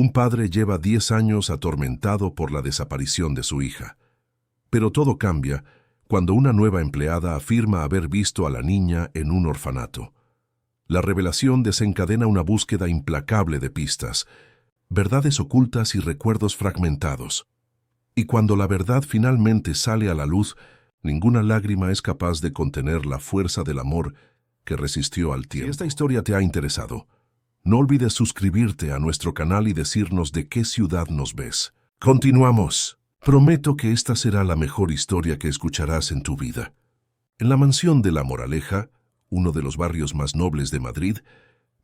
Un padre lleva 10 años atormentado por la desaparición de su hija. Pero todo cambia cuando una nueva empleada afirma haber visto a la niña en un orfanato. La revelación desencadena una búsqueda implacable de pistas, verdades ocultas y recuerdos fragmentados. Y cuando la verdad finalmente sale a la luz, ninguna lágrima es capaz de contener la fuerza del amor que resistió al tiempo. Si esta historia te ha interesado, no olvides suscribirte a nuestro canal y decirnos de qué ciudad nos ves. Continuamos. Prometo que esta será la mejor historia que escucharás en tu vida. En la mansión de La Moraleja, uno de los barrios más nobles de Madrid,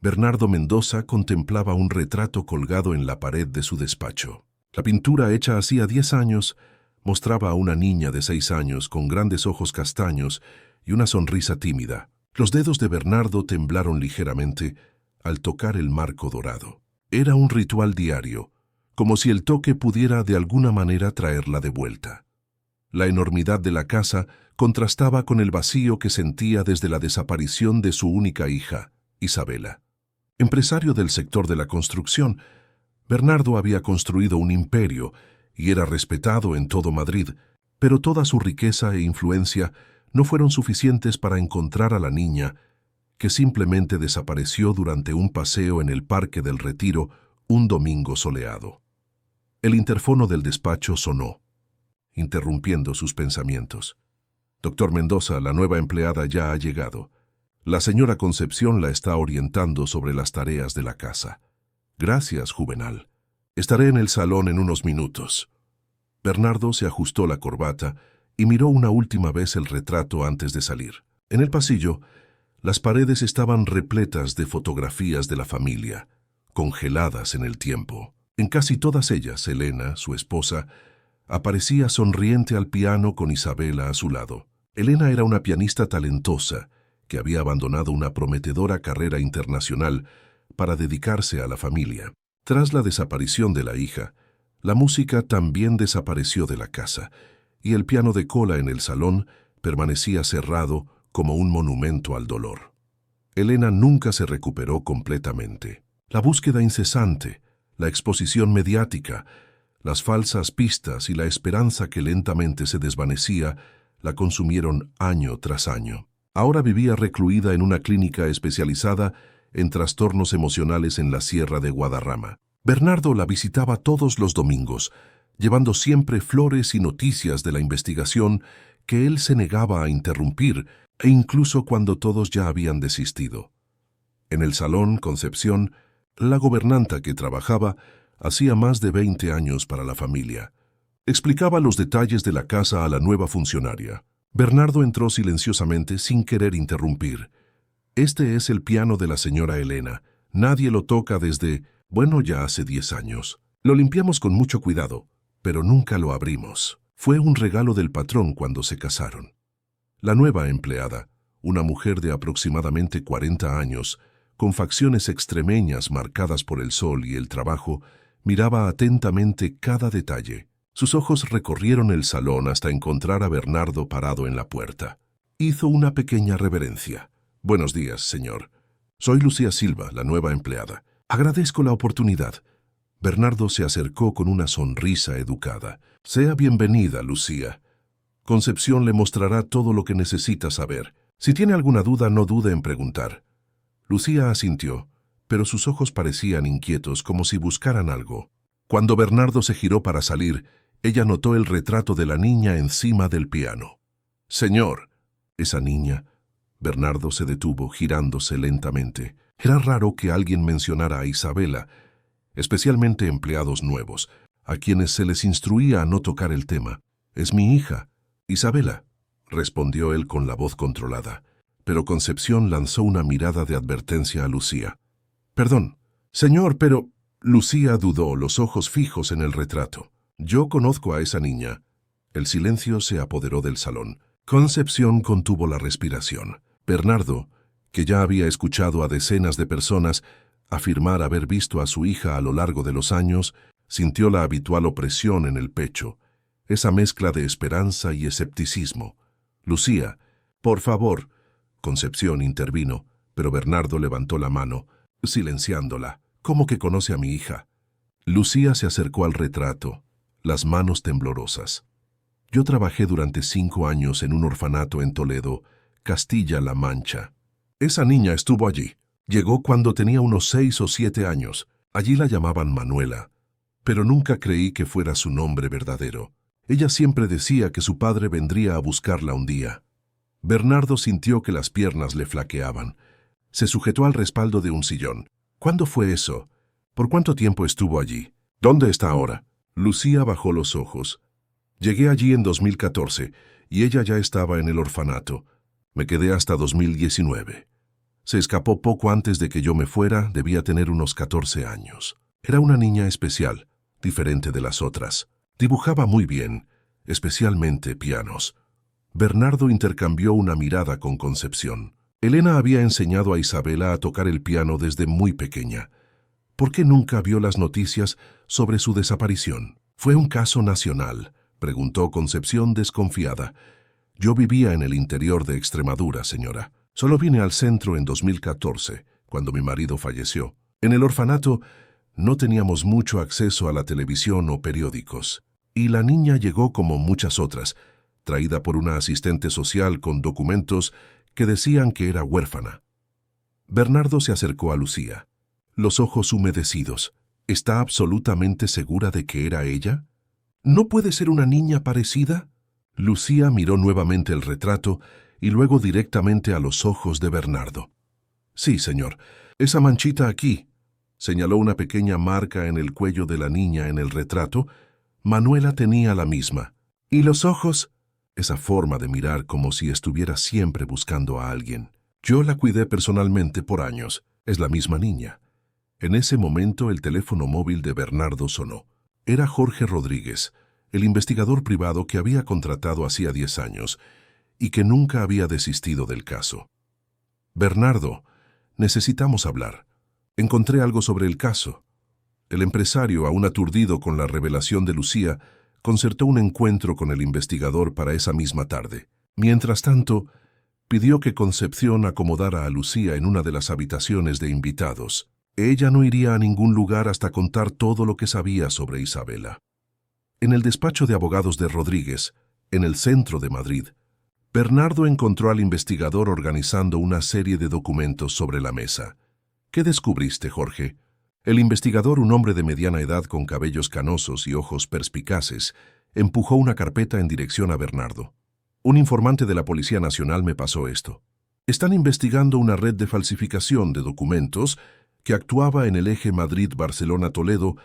Bernardo Mendoza contemplaba un retrato colgado en la pared de su despacho. La pintura, hecha hacía 10 años, mostraba a una niña de 6 años con grandes ojos castaños y una sonrisa tímida. Los dedos de Bernardo temblaron ligeramente al tocar el marco dorado. Era un ritual diario, como si el toque pudiera de alguna manera traerla de vuelta. La enormidad de la casa contrastaba con el vacío que sentía desde la desaparición de su única hija, Isabela. Empresario del sector de la construcción, Bernardo había construido un imperio y era respetado en todo Madrid, pero toda su riqueza e influencia no fueron suficientes para encontrar a la niña, que simplemente desapareció durante un paseo en el Parque del Retiro un domingo soleado. El interfono del despacho sonó, interrumpiendo sus pensamientos. Doctor Mendoza, la nueva empleada ya ha llegado. La señora Concepción la está orientando sobre las tareas de la casa. Gracias, Juvenal. Estaré en el salón en unos minutos. Bernardo se ajustó la corbata y miró una última vez el retrato antes de salir. En el pasillo, las paredes estaban repletas de fotografías de la familia, congeladas en el tiempo. En casi todas ellas, Elena, su esposa, aparecía sonriente al piano con Isabela a su lado. Elena era una pianista talentosa que había abandonado una prometedora carrera internacional para dedicarse a la familia. Tras la desaparición de la hija, la música también desapareció de la casa, y el piano de cola en el salón permanecía cerrado como un monumento al dolor. Elena nunca se recuperó completamente. La búsqueda incesante, la exposición mediática, las falsas pistas y la esperanza que lentamente se desvanecía la consumieron año tras año. Ahora vivía recluida en una clínica especializada en trastornos emocionales en la Sierra de Guadarrama. Bernardo la visitaba todos los domingos, llevando siempre flores y noticias de la investigación que él se negaba a interrumpir, e incluso cuando todos ya habían desistido. En el salón Concepción, la gobernanta que trabajaba, hacía más de 20 años para la familia. Explicaba los detalles de la casa a la nueva funcionaria. Bernardo entró silenciosamente sin querer interrumpir. Este es el piano de la señora Elena. Nadie lo toca desde, ya hace 10 años. Lo limpiamos con mucho cuidado, pero nunca lo abrimos. Fue un regalo del patrón cuando se casaron. La nueva empleada, una mujer de aproximadamente 40 años, con facciones extremeñas marcadas por el sol y el trabajo, miraba atentamente cada detalle. Sus ojos recorrieron el salón hasta encontrar a Bernardo parado en la puerta. Hizo una pequeña reverencia. Buenos días, señor. Soy Lucía Silva, la nueva empleada. Agradezco la oportunidad. Bernardo se acercó con una sonrisa educada. Sea bienvenida, Lucía. Concepción le mostrará todo lo que necesita saber. Si tiene alguna duda, no dude en preguntar. Lucía asintió, pero sus ojos parecían inquietos, como si buscaran algo. Cuando Bernardo se giró para salir, ella notó el retrato de la niña encima del piano. Señor, esa niña. Bernardo se detuvo, girándose lentamente. Era raro que alguien mencionara a Isabela, especialmente empleados nuevos, a quienes se les instruía a no tocar el tema. Es mi hija, Isabela, respondió él con la voz controlada. Pero Concepción lanzó una mirada de advertencia a Lucía. Perdón, señor, pero... Lucía dudó, los ojos fijos en el retrato. Yo conozco a esa niña. El silencio se apoderó del salón. Concepción contuvo la respiración. Bernardo, que ya había escuchado a decenas de personas afirmar haber visto a su hija a lo largo de los años, sintió la habitual opresión en el pecho, esa mezcla de esperanza y escepticismo. Lucía, por favor. Concepción intervino, pero Bernardo levantó la mano, silenciándola. ¿Cómo que conoce a mi hija? Lucía se acercó al retrato, las manos temblorosas. Yo trabajé durante 5 años en un orfanato en Toledo, Castilla-La Mancha. Esa niña estuvo allí. Llegó cuando tenía unos 6 o 7 años. Allí la llamaban Manuela, pero nunca creí que fuera su nombre verdadero. Ella siempre decía que su padre vendría a buscarla un día. Bernardo sintió que las piernas le flaqueaban. Se sujetó al respaldo de un sillón. ¿Cuándo fue eso? ¿Por cuánto tiempo estuvo allí? ¿Dónde está ahora? Lucía bajó los ojos. Llegué allí en 2014 y ella ya estaba en el orfanato. Me quedé hasta 2019. Se escapó poco antes de que yo me fuera, debía tener unos 14 años. Era una niña especial, diferente de las otras. Dibujaba muy bien, especialmente pianos. Bernardo intercambió una mirada con Concepción. Elena había enseñado a Isabela a tocar el piano desde muy pequeña. ¿Por qué nunca vio las noticias sobre su desaparición? ¿Fue un caso nacional?, preguntó Concepción desconfiada. Yo vivía en el interior de Extremadura, señora. Solo vine al centro en 2014, cuando mi marido falleció. En el orfanato no teníamos mucho acceso a la televisión o periódicos. Y la niña llegó como muchas otras, traída por una asistente social con documentos que decían que era huérfana. Bernardo se acercó a Lucía, los ojos humedecidos. ¿Está absolutamente segura de que era ella? ¿No puede ser una niña parecida? Lucía miró nuevamente el retrato y luego directamente a los ojos de Bernardo. Sí, señor, esa manchita aquí, señaló una pequeña marca en el cuello de la niña en el retrato. Manuela tenía la misma. ¿Y los ojos? Esa forma de mirar como si estuviera siempre buscando a alguien. Yo la cuidé personalmente por años. Es la misma niña. En ese momento el teléfono móvil de Bernardo sonó. Era Jorge Rodríguez, el investigador privado que había contratado hacía 10 años y que nunca había desistido del caso. Bernardo, necesitamos hablar. Encontré algo sobre el caso. El empresario, aún aturdido con la revelación de Lucía, concertó un encuentro con el investigador para esa misma tarde. Mientras tanto, pidió que Concepción acomodara a Lucía en una de las habitaciones de invitados. Ella no iría a ningún lugar hasta contar todo lo que sabía sobre Isabela. En el despacho de abogados de Rodríguez, en el centro de Madrid, Bernardo encontró al investigador organizando una serie de documentos sobre la mesa. ¿Qué descubriste, Jorge? El investigador, un hombre de mediana edad con cabellos canosos y ojos perspicaces, empujó una carpeta en dirección a Bernardo. Un informante de la Policía Nacional me pasó esto. Están investigando una red de falsificación de documentos que actuaba en el eje Madrid-Barcelona-Toledo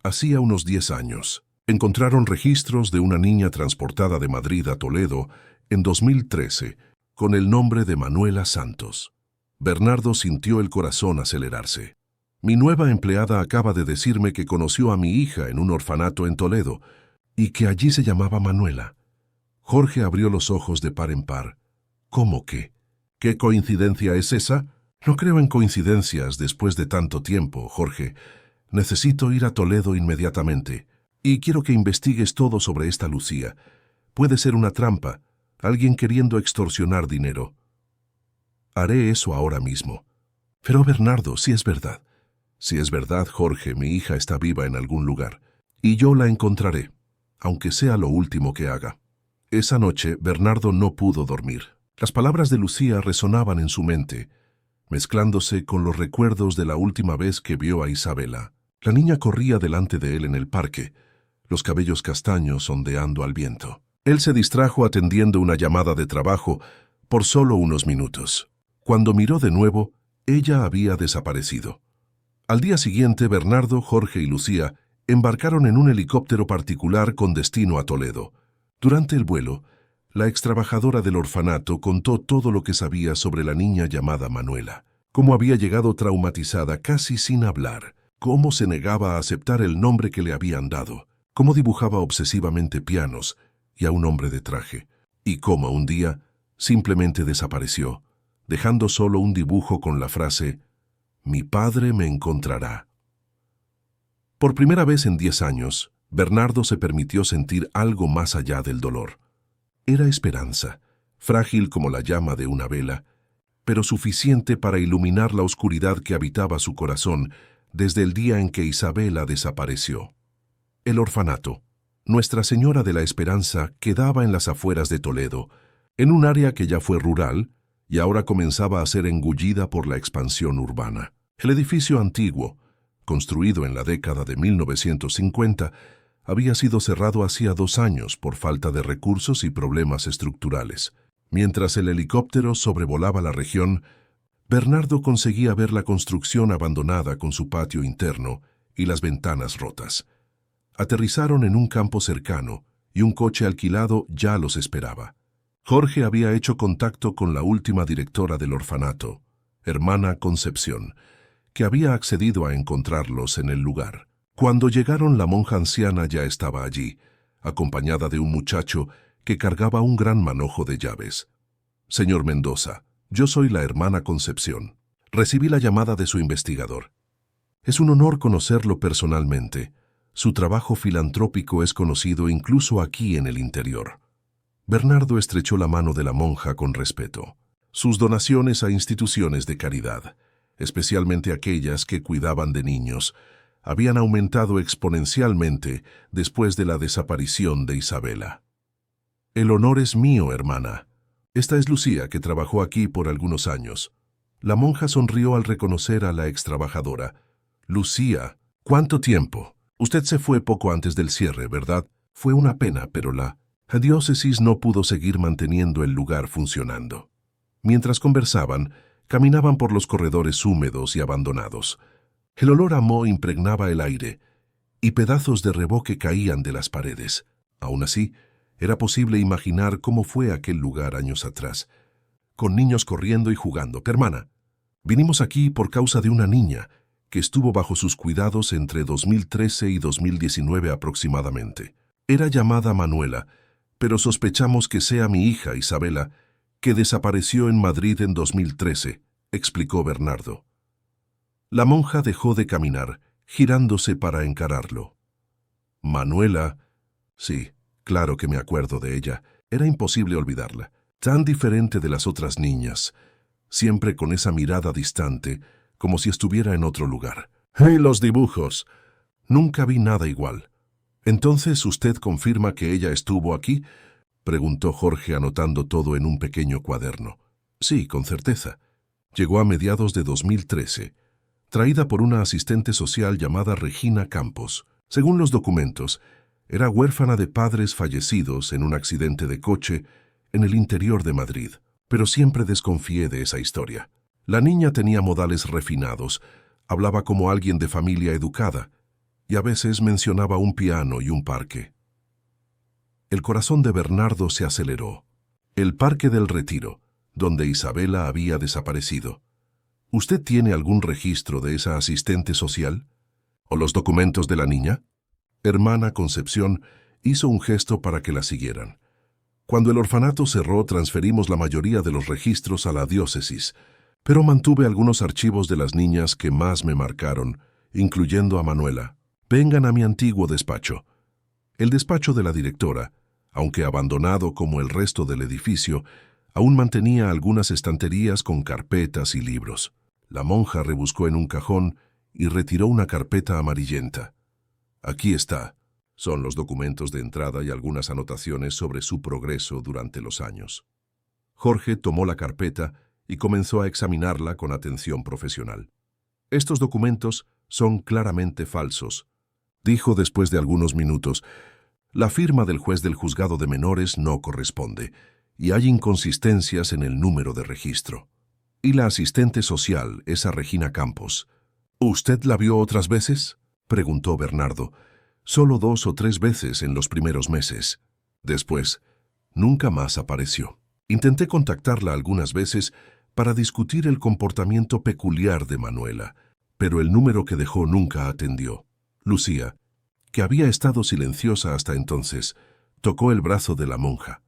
hacía unos 10 años. Encontraron registros de una niña transportada de Madrid a Toledo en 2013 con el nombre de Manuela Santos. Bernardo sintió el corazón acelerarse. Mi nueva empleada acaba de decirme que conoció a mi hija en un orfanato en Toledo y que allí se llamaba Manuela. Jorge abrió los ojos de par en par. ¿Cómo qué? ¿Qué coincidencia es esa? No creo en coincidencias después de tanto tiempo, Jorge. Necesito ir a Toledo inmediatamente. Y quiero que investigues todo sobre esta Lucía. Puede ser una trampa, alguien queriendo extorsionar dinero. Haré eso ahora mismo. Pero Bernardo, si es verdad. Si es verdad, Jorge, mi hija está viva en algún lugar. Y yo la encontraré, aunque sea lo último que haga. Esa noche, Bernardo no pudo dormir. Las palabras de Lucía resonaban en su mente, mezclándose con los recuerdos de la última vez que vio a Isabela. La niña corría delante de él en el parque, los cabellos castaños ondeando al viento. Él se distrajo atendiendo una llamada de trabajo por solo unos minutos. Cuando miró de nuevo, ella había desaparecido. Al día siguiente, Bernardo, Jorge y Lucía embarcaron en un helicóptero particular con destino a Toledo. Durante el vuelo, la extrabajadora del orfanato contó todo lo que sabía sobre la niña llamada Manuela, cómo había llegado traumatizada casi sin hablar, cómo se negaba a aceptar el nombre que le habían dado, cómo dibujaba obsesivamente pianos y a un hombre de traje, y cómo un día simplemente desapareció, dejando solo un dibujo con la frase «Mi padre me encontrará». Por primera vez en 10 años, Bernardo se permitió sentir algo más allá del dolor. Era esperanza, frágil como la llama de una vela, pero suficiente para iluminar la oscuridad que habitaba su corazón desde el día en que Isabela desapareció. El orfanato, Nuestra Señora de la Esperanza, quedaba en las afueras de Toledo, en un área que ya fue rural y ahora comenzaba a ser engullida por la expansión urbana. El edificio antiguo, construido en la década de 1950, había sido cerrado hacía 2 años por falta de recursos y problemas estructurales. Mientras el helicóptero sobrevolaba la región, Bernardo conseguía ver la construcción abandonada con su patio interno y las ventanas rotas. Aterrizaron en un campo cercano y un coche alquilado ya los esperaba. Jorge había hecho contacto con la última directora del orfanato, hermana Concepción, que había accedido a encontrarlos en el lugar. Cuando llegaron, la monja anciana ya estaba allí, acompañada de un muchacho que cargaba un gran manojo de llaves. «Señor Mendoza, yo soy la hermana Concepción. Recibí la llamada de su investigador. Es un honor conocerlo personalmente. Su trabajo filantrópico es conocido incluso aquí en el interior». Bernardo estrechó la mano de la monja con respeto. Sus donaciones a instituciones de caridad, especialmente aquellas que cuidaban de niños, habían aumentado exponencialmente después de la desaparición de Isabela. «El honor es mío, hermana. Esta es Lucía, que trabajó aquí por algunos años». La monja sonrió al reconocer a la extrabajadora. «Lucía, ¿cuánto tiempo? Usted se fue poco antes del cierre, ¿verdad? Fue una pena, pero la diócesis no pudo seguir manteniendo el lugar funcionando». Mientras conversaban, caminaban por los corredores húmedos y abandonados. El olor a moho impregnaba el aire, y pedazos de revoque caían de las paredes. Aún así, era posible imaginar cómo fue aquel lugar años atrás, con niños corriendo y jugando. «Hermana, vinimos aquí por causa de una niña que estuvo bajo sus cuidados entre 2013 y 2019 aproximadamente. Era llamada Manuela, pero sospechamos que sea mi hija Isabela, que desapareció en Madrid en 2013», explicó Bernardo. La monja dejó de caminar, girándose para encararlo. «Manuela, sí, claro que me acuerdo de ella. Era imposible olvidarla. Tan diferente de las otras niñas, siempre con esa mirada distante, como si estuviera en otro lugar. Y los dibujos. Nunca vi nada igual». «¿Entonces usted confirma que ella estuvo aquí?», preguntó Jorge, anotando todo en un pequeño cuaderno. «Sí, con certeza. Llegó a mediados de 2013, traída por una asistente social llamada Regina Campos. Según los documentos, era huérfana de padres fallecidos en un accidente de coche en el interior de Madrid, pero siempre desconfié de esa historia. La niña tenía modales refinados, hablaba como alguien de familia educada, y a veces mencionaba un piano y un parque». El corazón de Bernardo se aceleró. El Parque del Retiro, donde Isabela había desaparecido. ¿Usted tiene algún registro de esa asistente social? ¿O los documentos de la niña? Hermana Concepción hizo un gesto para que la siguieran. Cuando el orfanato cerró, transferimos la mayoría de los registros a la diócesis, pero mantuve algunos archivos de las niñas que más me marcaron, incluyendo a Manuela. Vengan a mi antiguo despacho. El despacho de la directora, aunque abandonado como el resto del edificio, aún mantenía algunas estanterías con carpetas y libros. La monja rebuscó en un cajón y retiró una carpeta amarillenta. «Aquí está. Son los documentos de entrada y algunas anotaciones sobre su progreso durante los años». Jorge tomó la carpeta y comenzó a examinarla con atención profesional. «Estos documentos son claramente falsos», dijo después de algunos minutos. «La firma del juez del juzgado de menores no corresponde, y hay inconsistencias en el número de registro. Y la asistente social, esa Regina Campos. ¿Usted la vio otras veces?», preguntó Bernardo. «Solo 2 o 3 veces en los primeros meses. Después, nunca más apareció. Intenté contactarla algunas veces para discutir el comportamiento peculiar de Manuela, pero el número que dejó nunca atendió». Lucía, que había estado silenciosa hasta entonces, tocó el brazo de la monja.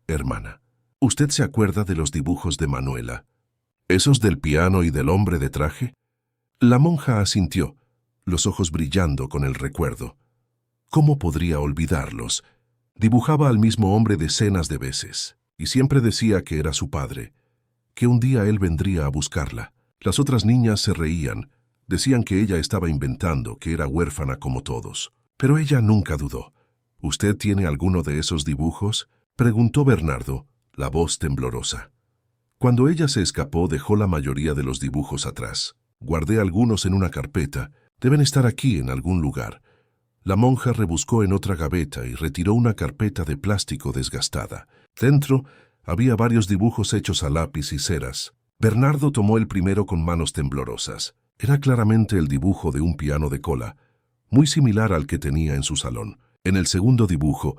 «Hermana, ¿usted se acuerda de los dibujos de Manuela? ¿Esos del piano y del hombre de traje?». La monja asintió, los ojos brillando con el recuerdo. ¿Cómo podría olvidarlos? Dibujaba al mismo hombre decenas de veces, y siempre decía que era su padre, que un día él vendría a buscarla. Las otras niñas se reían, Decían que ella estaba inventando, que era huérfana como todos. Pero ella nunca dudó. ¿Usted tiene alguno de esos dibujos?, preguntó Bernardo, la voz temblorosa. Cuando ella se escapó, dejó la mayoría de los dibujos atrás. Guardé algunos en una carpeta. Deben estar aquí en algún lugar. La monja rebuscó en otra gaveta y retiró una carpeta de plástico desgastada. Dentro había varios dibujos hechos a lápiz y ceras. Bernardo tomó el primero con manos temblorosas. Era claramente el dibujo de un piano de cola, muy similar al que tenía en su salón. En el segundo dibujo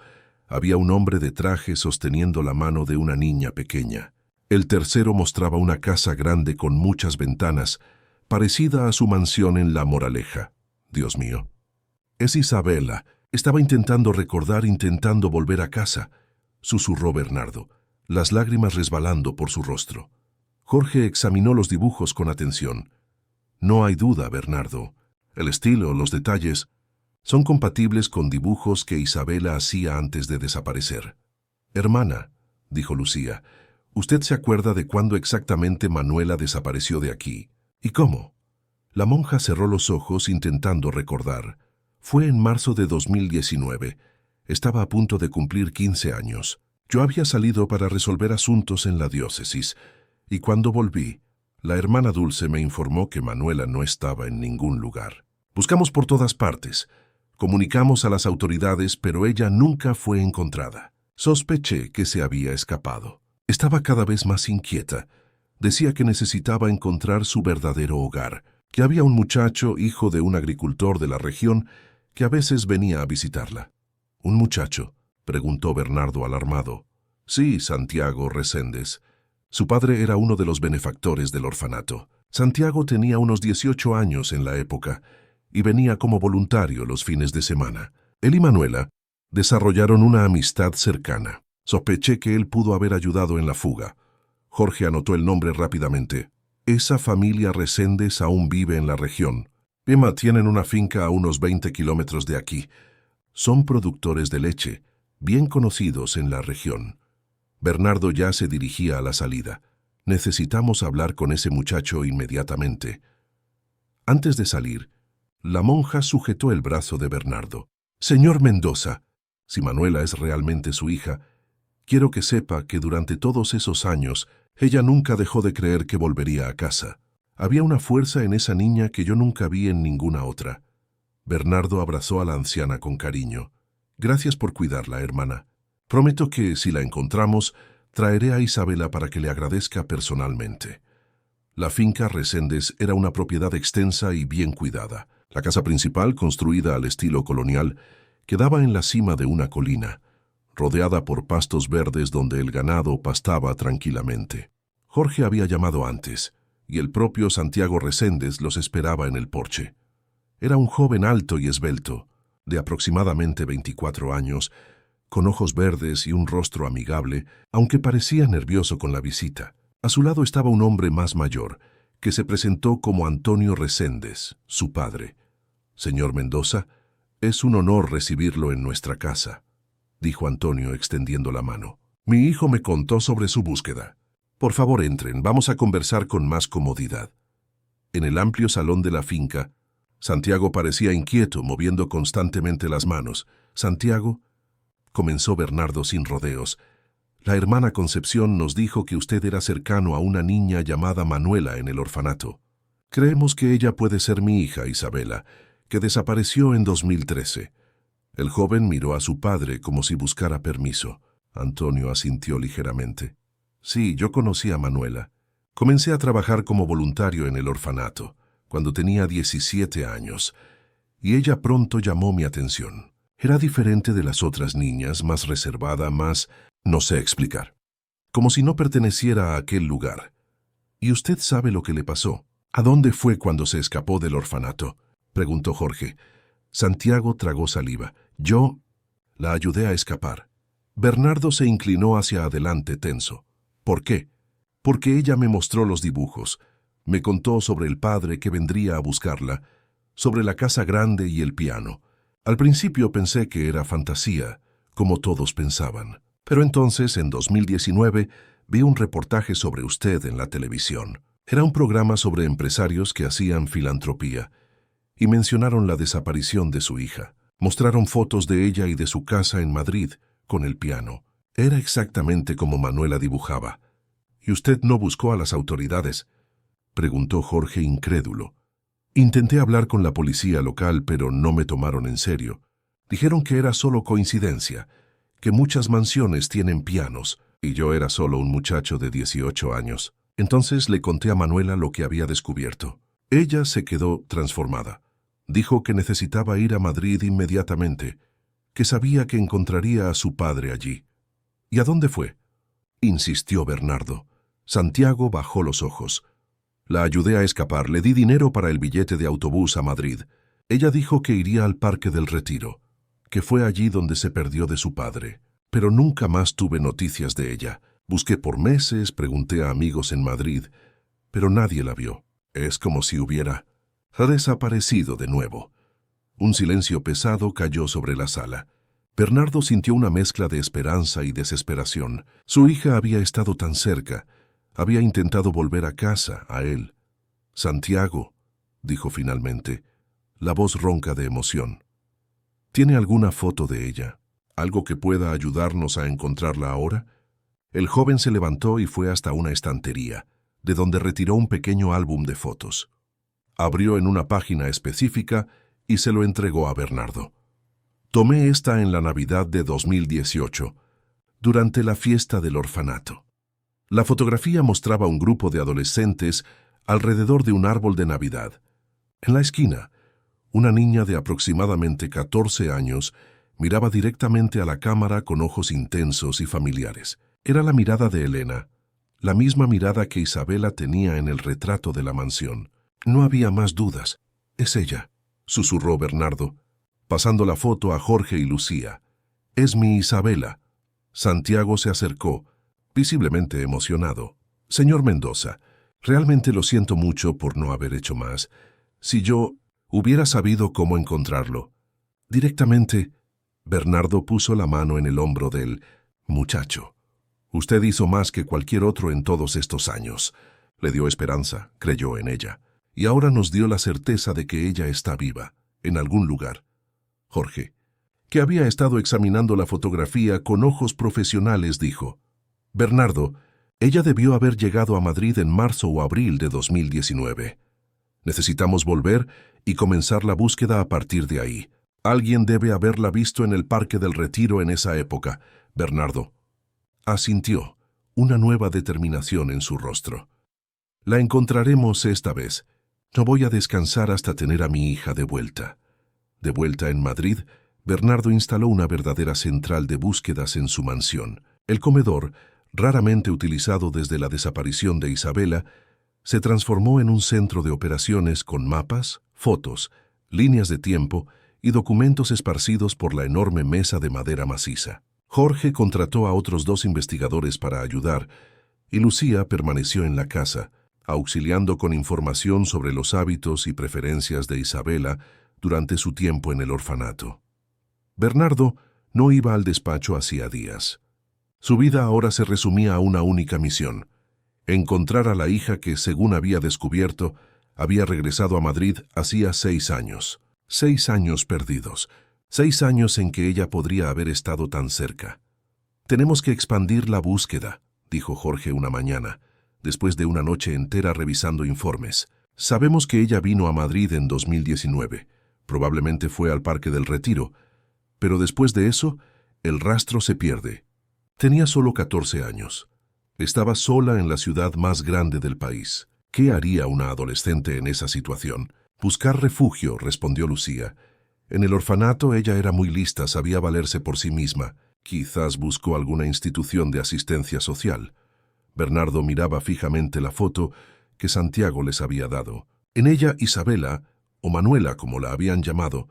había un hombre de traje sosteniendo la mano de una niña pequeña. El tercero mostraba una casa grande con muchas ventanas, parecida a su mansión en La Moraleja. Dios mío. Es Isabela. Estaba intentando recordar, intentando volver a casa, susurró Bernardo, las lágrimas resbalando por su rostro. Jorge examinó los dibujos con atención. No hay duda, Bernardo. El estilo, los detalles, son compatibles con dibujos que Isabela hacía antes de desaparecer. Hermana, dijo Lucía, ¿usted se acuerda de cuándo exactamente Manuela desapareció de aquí? ¿Y cómo? La monja cerró los ojos intentando recordar. Fue en marzo de 2019. Estaba a punto de cumplir 15 años. Yo había salido para resolver asuntos en la diócesis, y cuando volví, la hermana Dulce me informó que Manuela no estaba en ningún lugar. Buscamos por todas partes. Comunicamos a las autoridades, pero ella nunca fue encontrada. Sospeché que se había escapado. Estaba cada vez más inquieta. Decía que necesitaba encontrar su verdadero hogar, que había un muchacho, hijo de un agricultor de la región, que a veces venía a visitarla. ¿Un muchacho?, preguntó Bernardo alarmado. Sí, Santiago Reséndez. Su padre era uno de los benefactores del orfanato. Santiago tenía unos 18 años en la época y venía como voluntario los fines de semana. Él y Manuela desarrollaron una amistad cercana. Sospeché que él pudo haber ayudado en la fuga. Jorge anotó el nombre rápidamente. Esa familia Reséndez aún vive en la región. Emma tienen una finca a unos 20 kilómetros de aquí. Son productores de leche, bien conocidos en la región. Bernardo ya se dirigía a la salida. Necesitamos hablar con ese muchacho inmediatamente. Antes de salir, la monja sujetó el brazo de Bernardo. Señor Mendoza, si Manuela es realmente su hija, quiero que sepa que durante todos esos años ella nunca dejó de creer que volvería a casa. Había una fuerza en esa niña que yo nunca vi en ninguna otra. Bernardo abrazó a la anciana con cariño. Gracias por cuidarla, hermana. Prometo que, si la encontramos, traeré a Isabela para que le agradezca personalmente. La finca Reséndez era una propiedad extensa y bien cuidada. La casa principal, construida al estilo colonial, quedaba en la cima de una colina, rodeada por pastos verdes donde el ganado pastaba tranquilamente. Jorge había llamado antes, y el propio Santiago Reséndez los esperaba en el porche. Era un joven alto y esbelto, de aproximadamente 24 años, con ojos verdes y un rostro amigable, aunque parecía nervioso con la visita. A su lado estaba un hombre más mayor, que se presentó como Antonio Reséndez, su padre. Señor Mendoza, es un honor recibirlo en nuestra casa, dijo Antonio extendiendo la mano. Mi hijo me contó sobre su búsqueda. Por favor, entren, vamos a conversar con más comodidad. En el amplio salón de la finca, Santiago parecía inquieto, moviendo constantemente las manos. Santiago, comenzó Bernardo sin rodeos, la hermana Concepción nos dijo que usted era cercano a una niña llamada Manuela en el orfanato. Creemos que ella puede ser mi hija, Isabela, que desapareció en 2013. El joven miró a su padre como si buscara permiso. Antonio asintió ligeramente. Sí, yo conocí a Manuela. Comencé a trabajar como voluntario en el orfanato, cuando tenía 17 años, y ella pronto llamó mi atención. Era diferente de las otras niñas, más reservada, más... no sé explicar. Como si no perteneciera a aquel lugar. ¿Y usted sabe lo que le pasó? ¿A dónde fue cuando se escapó del orfanato?, preguntó Jorge. Santiago tragó saliva. Yo la ayudé a escapar. Bernardo se inclinó hacia adelante tenso. ¿Por qué? Porque ella me mostró los dibujos. Me contó sobre el padre que vendría a buscarla, sobre la casa grande y el piano. Al principio pensé que era fantasía, como todos pensaban. Pero entonces, en 2019, vi un reportaje sobre usted en la televisión. Era un programa sobre empresarios que hacían filantropía, y mencionaron la desaparición de su hija. Mostraron fotos de ella y de su casa en Madrid, con el piano. Era exactamente como Manuela dibujaba. ¿Y usted no buscó a las autoridades?, preguntó Jorge incrédulo. Intenté hablar con la policía local, pero no me tomaron en serio. Dijeron que era solo coincidencia, que muchas mansiones tienen pianos, y yo era solo un muchacho de 18 años. Entonces le conté a Manuela lo que había descubierto. Ella se quedó transformada. Dijo que necesitaba ir a Madrid inmediatamente, que sabía que encontraría a su padre allí. ¿Y a dónde fue?, insistió Bernardo. Santiago bajó los ojos. La ayudé a escapar, le di dinero para el billete de autobús a Madrid. Ella dijo que iría al Parque del Retiro, que fue allí donde se perdió de su padre. Pero nunca más tuve noticias de ella. Busqué por meses, pregunté a amigos en Madrid, pero nadie la vio. Es como si hubiera desaparecido de nuevo. Un silencio pesado cayó sobre la sala. Bernardo sintió una mezcla de esperanza y desesperación. Su hija había estado tan cerca. Había intentado volver a casa, a él. Santiago, dijo finalmente, la voz ronca de emoción. ¿Tiene alguna foto de ella? ¿Algo que pueda ayudarnos a encontrarla ahora? El joven se levantó y fue hasta una estantería, de donde retiró un pequeño álbum de fotos. Abrió en una página específica y se lo entregó a Bernardo. Tomé esta en la Navidad de 2018, durante la fiesta del orfanato. La fotografía mostraba un grupo de adolescentes alrededor de un árbol de Navidad. En la esquina, una niña de aproximadamente 14 años miraba directamente a la cámara con ojos intensos y familiares. Era la mirada de Elena, la misma mirada que Isabela tenía en el retrato de la mansión. No había más dudas. Es ella, susurró Bernardo, pasando la foto a Jorge y Lucía. Es mi Isabela. Santiago se acercó, visiblemente emocionado. Señor Mendoza, realmente lo siento mucho por no haber hecho más. Si yo hubiera sabido cómo encontrarlo. Directamente, Bernardo puso la mano en el hombro del muchacho. Usted hizo más que cualquier otro en todos estos años. Le dio esperanza, creyó en ella. Y ahora nos dio la certeza de que ella está viva, en algún lugar. Jorge, que había estado examinando la fotografía con ojos profesionales, dijo: Bernardo, ella debió haber llegado a Madrid en marzo o abril de 2019. Necesitamos volver y comenzar la búsqueda a partir de ahí. Alguien debe haberla visto en el Parque del Retiro en esa época. Bernardo asintió, una nueva determinación en su rostro. La encontraremos esta vez. No voy a descansar hasta tener a mi hija de vuelta. De vuelta en Madrid, Bernardo instaló una verdadera central de búsquedas en su mansión. El comedor, raramente utilizado desde la desaparición de Isabela, se transformó en un centro de operaciones con mapas, fotos, líneas de tiempo y documentos esparcidos por la enorme mesa de madera maciza. Jorge contrató a otros 2 investigadores para ayudar, y Lucía permaneció en la casa, auxiliando con información sobre los hábitos y preferencias de Isabela durante su tiempo en el orfanato. Bernardo no iba al despacho hacía días. Su vida ahora se resumía a una única misión: encontrar a la hija que, según había descubierto, había regresado a Madrid hacía 6 años. 6 años perdidos. 6 años en que ella podría haber estado tan cerca. Tenemos que expandir la búsqueda, dijo Jorge una mañana, después de una noche entera revisando informes. Sabemos que ella vino a Madrid en 2019. Probablemente fue al Parque del Retiro. Pero después de eso, el rastro se pierde. Tenía solo 14 años. Estaba sola en la ciudad más grande del país. ¿Qué haría una adolescente en esa situación? Buscar refugio, respondió Lucía. En el orfanato ella era muy lista, sabía valerse por sí misma. Quizás buscó alguna institución de asistencia social. Bernardo miraba fijamente la foto que Santiago les había dado. En ella Isabela, o Manuela como la habían llamado,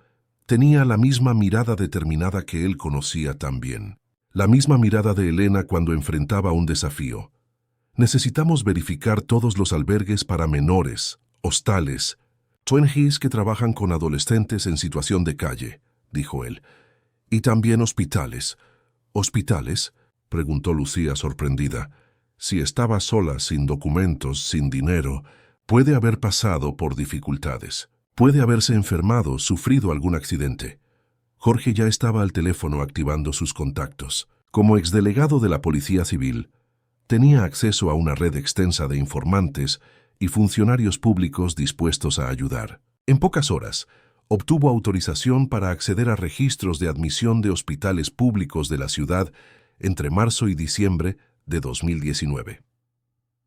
tenía la misma mirada determinada que él conocía tan bien. La misma mirada de Elena cuando enfrentaba un desafío. Necesitamos verificar todos los albergues para menores, hostales, ONGs que trabajan con adolescentes en situación de calle, dijo él. Y también hospitales. ¿Hospitales?, preguntó Lucía sorprendida. Si estaba sola, sin documentos, sin dinero, puede haber pasado por dificultades. Puede haberse enfermado, sufrido algún accidente. Jorge ya estaba al teléfono activando sus contactos. Como exdelegado de la Policía Civil, tenía acceso a una red extensa de informantes y funcionarios públicos dispuestos a ayudar. En pocas horas, obtuvo autorización para acceder a registros de admisión de hospitales públicos de la ciudad entre marzo y diciembre de 2019.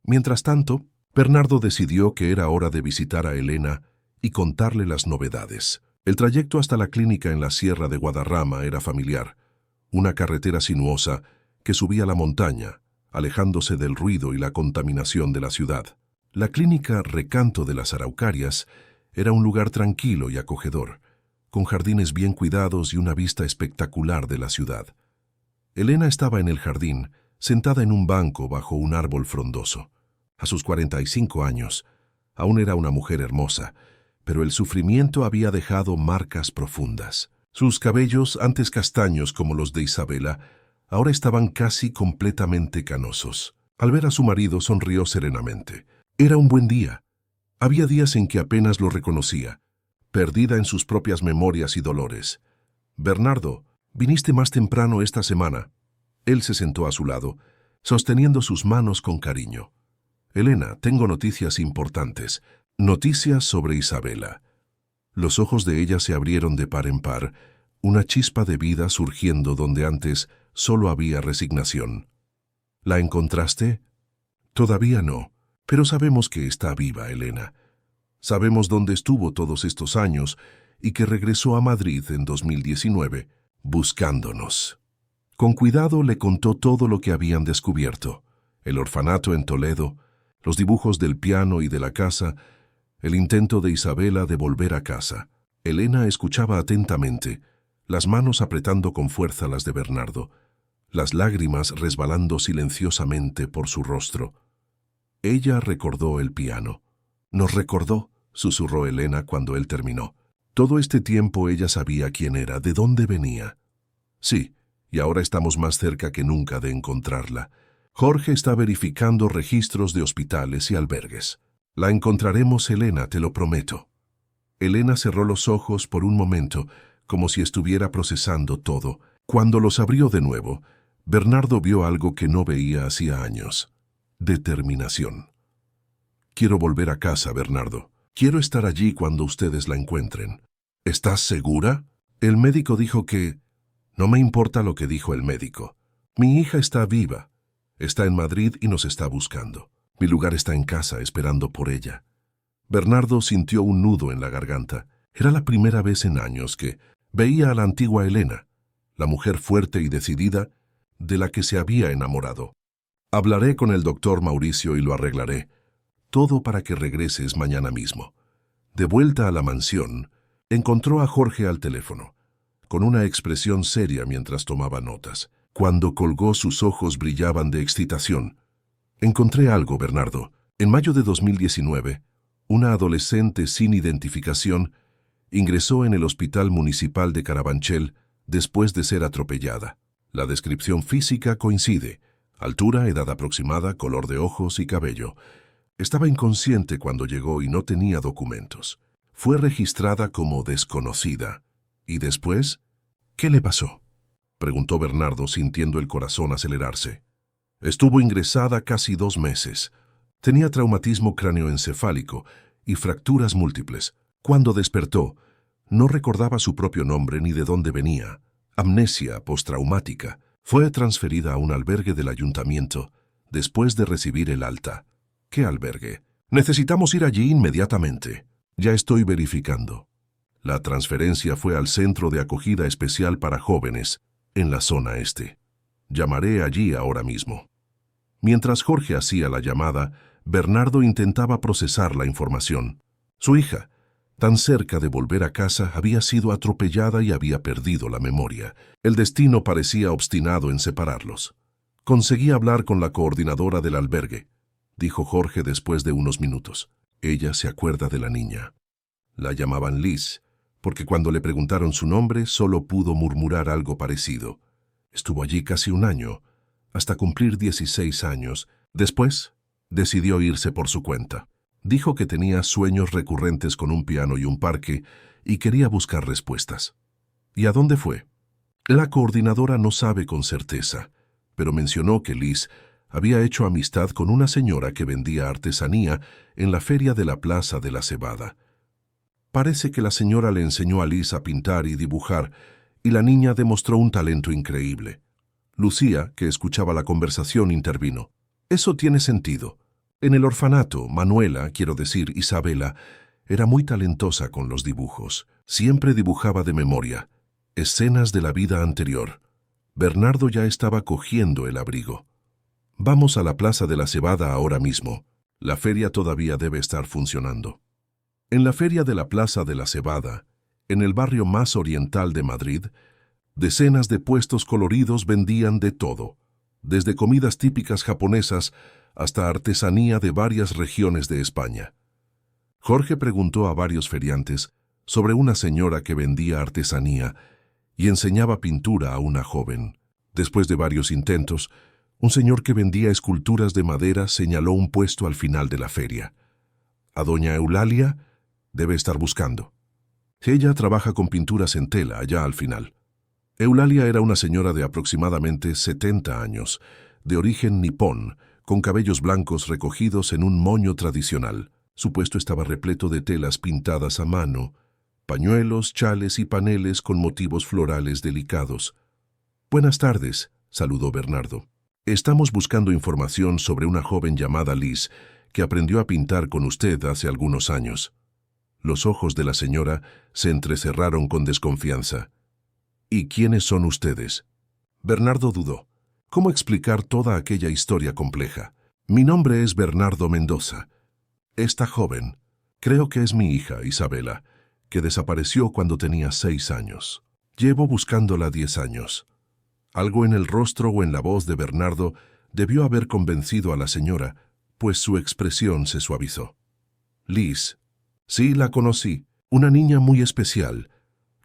Mientras tanto, Bernardo decidió que era hora de visitar a Elena y contarle las novedades. El trayecto hasta la clínica en la Sierra de Guadarrama era familiar, una carretera sinuosa que subía la montaña, alejándose del ruido y la contaminación de la ciudad. La clínica Recanto de las Araucarias era un lugar tranquilo y acogedor, con jardines bien cuidados y una vista espectacular de la ciudad. Elena estaba en el jardín, sentada en un banco bajo un árbol frondoso. A sus 45 años, aún era una mujer hermosa, pero el sufrimiento había dejado marcas profundas. Sus cabellos, antes castaños como los de Isabela, ahora estaban casi completamente canosos. Al ver a su marido sonrió serenamente. Era un buen día. Había días en que apenas lo reconocía, perdida en sus propias memorias y dolores. «Bernardo, viniste más temprano esta semana». Él se sentó a su lado, sosteniendo sus manos con cariño. «Elena, tengo noticias importantes. Noticias sobre Isabela». Los ojos de ella se abrieron de par en par, una chispa de vida surgiendo donde antes solo había resignación. «¿La encontraste?» «Todavía no, pero sabemos que está viva, Elena. Sabemos dónde estuvo todos estos años y que regresó a Madrid en 2019, buscándonos». Con cuidado le contó todo lo que habían descubierto: el orfanato en Toledo, los dibujos del piano y de la casa, el intento de Isabela de volver a casa. Elena escuchaba atentamente, las manos apretando con fuerza las de Bernardo, las lágrimas resbalando silenciosamente por su rostro. Ella recordó el piano. «Nos recordó», susurró Elena cuando él terminó. Todo este tiempo ella sabía quién era, de dónde venía. «Sí, y ahora estamos más cerca que nunca de encontrarla. Jorge está verificando registros de hospitales y albergues. La encontraremos, Elena, te lo prometo». Elena cerró los ojos por un momento, como si estuviera procesando todo. Cuando los abrió de nuevo, Bernardo vio algo que no veía hacía años: determinación. «Quiero volver a casa, Bernardo. Quiero estar allí cuando ustedes la encuentren». «¿Estás segura?» «El médico dijo que...» «No me importa lo que dijo el médico. Mi hija está viva. Está en Madrid y nos está buscando. Mi lugar está en casa, esperando por ella». Bernardo sintió un nudo en la garganta. Era la primera vez en años que veía a la antigua Elena, la mujer fuerte y decidida de la que se había enamorado. «Hablaré con el doctor Mauricio y lo arreglaré. Todo para que regreses mañana mismo». De vuelta a la mansión, encontró a Jorge al teléfono, con una expresión seria mientras tomaba notas. Cuando colgó, sus ojos brillaban de excitación. «Encontré algo, Bernardo. En mayo de 2019, una adolescente sin identificación ingresó en el Hospital Municipal de Carabanchel después de ser atropellada. La descripción física coincide: altura, edad aproximada, color de ojos y cabello. Estaba inconsciente cuando llegó y no tenía documentos. Fue registrada como desconocida». «¿Y después? ¿Qué le pasó?», preguntó Bernardo, sintiendo el corazón acelerarse. «Estuvo ingresada casi 2 meses. Tenía traumatismo cráneoencefálico y fracturas múltiples. Cuando despertó, no recordaba su propio nombre ni de dónde venía. Amnesia postraumática. Fue transferida a un albergue del ayuntamiento después de recibir el alta». «¿Qué albergue?». «Necesitamos ir allí inmediatamente». «Ya estoy verificando». La transferencia fue al Centro de Acogida Especial para Jóvenes, en la zona este. Llamaré allí ahora mismo». Mientras Jorge hacía la llamada, Bernardo intentaba procesar la información. Su hija, tan cerca de volver a casa, había sido atropellada y había perdido la memoria. El destino parecía obstinado en separarlos. «Conseguí hablar con la coordinadora del albergue», dijo Jorge después de unos minutos. «Ella se acuerda de la niña. La llamaban Liz, porque cuando le preguntaron su nombre solo pudo murmurar algo parecido. Estuvo allí casi 1 año, hasta cumplir 16 años. Después, decidió irse por su cuenta. Dijo que tenía sueños recurrentes con un piano y un parque y quería buscar respuestas. ¿Y a dónde fue? La coordinadora no sabe con certeza, pero mencionó que Liz había hecho amistad con una señora que vendía artesanía en la feria de la Plaza de la Cebada. Parece que la señora le enseñó a Liz a pintar y dibujar, y la niña demostró un talento increíble. Lucía, que escuchaba la conversación, intervino. Eso tiene sentido. En el orfanato, Manuela, quiero decir Isabela, era muy talentosa con los dibujos. Siempre dibujaba de memoria, escenas de la vida anterior. Bernardo ya estaba cogiendo el abrigo. Vamos a la Plaza de la Cebada ahora mismo. La feria todavía debe estar funcionando. En la feria de la Plaza de la Cebada, en el barrio más oriental de Madrid, decenas de puestos coloridos vendían de todo, desde comidas típicas japonesas hasta artesanía de varias regiones de España. Jorge preguntó a varios feriantes sobre una señora que vendía artesanía y enseñaba pintura a una joven. Después de varios intentos, un señor que vendía esculturas de madera señaló un puesto al final de la feria. A doña Eulalia debe estar buscando. Ella trabaja con pinturas en tela allá al final. Eulalia era una señora de aproximadamente 70 años, de origen nipón, con cabellos blancos recogidos en un moño tradicional. Su puesto estaba repleto de telas pintadas a mano, pañuelos, chales y paneles con motivos florales delicados. «Buenas tardes», saludó Bernardo. «Estamos buscando información sobre una joven llamada Liz que aprendió a pintar con usted hace algunos años». Los ojos de la señora se entrecerraron con desconfianza. «¿Y quiénes son ustedes?» Bernardo dudó. ¿Cómo explicar toda aquella historia compleja? «Mi nombre es Bernardo Mendoza. Esta joven, creo que es mi hija, Isabela, que desapareció cuando tenía 6 años. Llevo buscándola 10 años». Algo en el rostro o en la voz de Bernardo debió haber convencido a la señora, pues su expresión se suavizó. «Liz. Sí, la conocí. Una niña muy especial,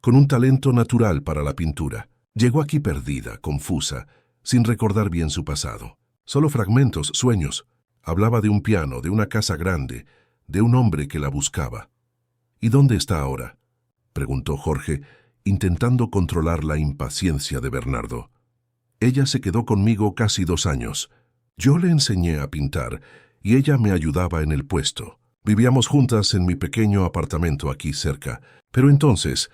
con un talento natural para la pintura. Llegó aquí perdida, confusa, sin recordar bien su pasado. Solo fragmentos, sueños. Hablaba de un piano, de una casa grande, de un hombre que la buscaba». «¿Y dónde está ahora?», preguntó Jorge, intentando controlar la impaciencia de Bernardo. «Ella se quedó conmigo casi 2 años. Yo le enseñé a pintar y ella me ayudaba en el puesto. Vivíamos juntas en mi pequeño apartamento aquí cerca. Pero entonces,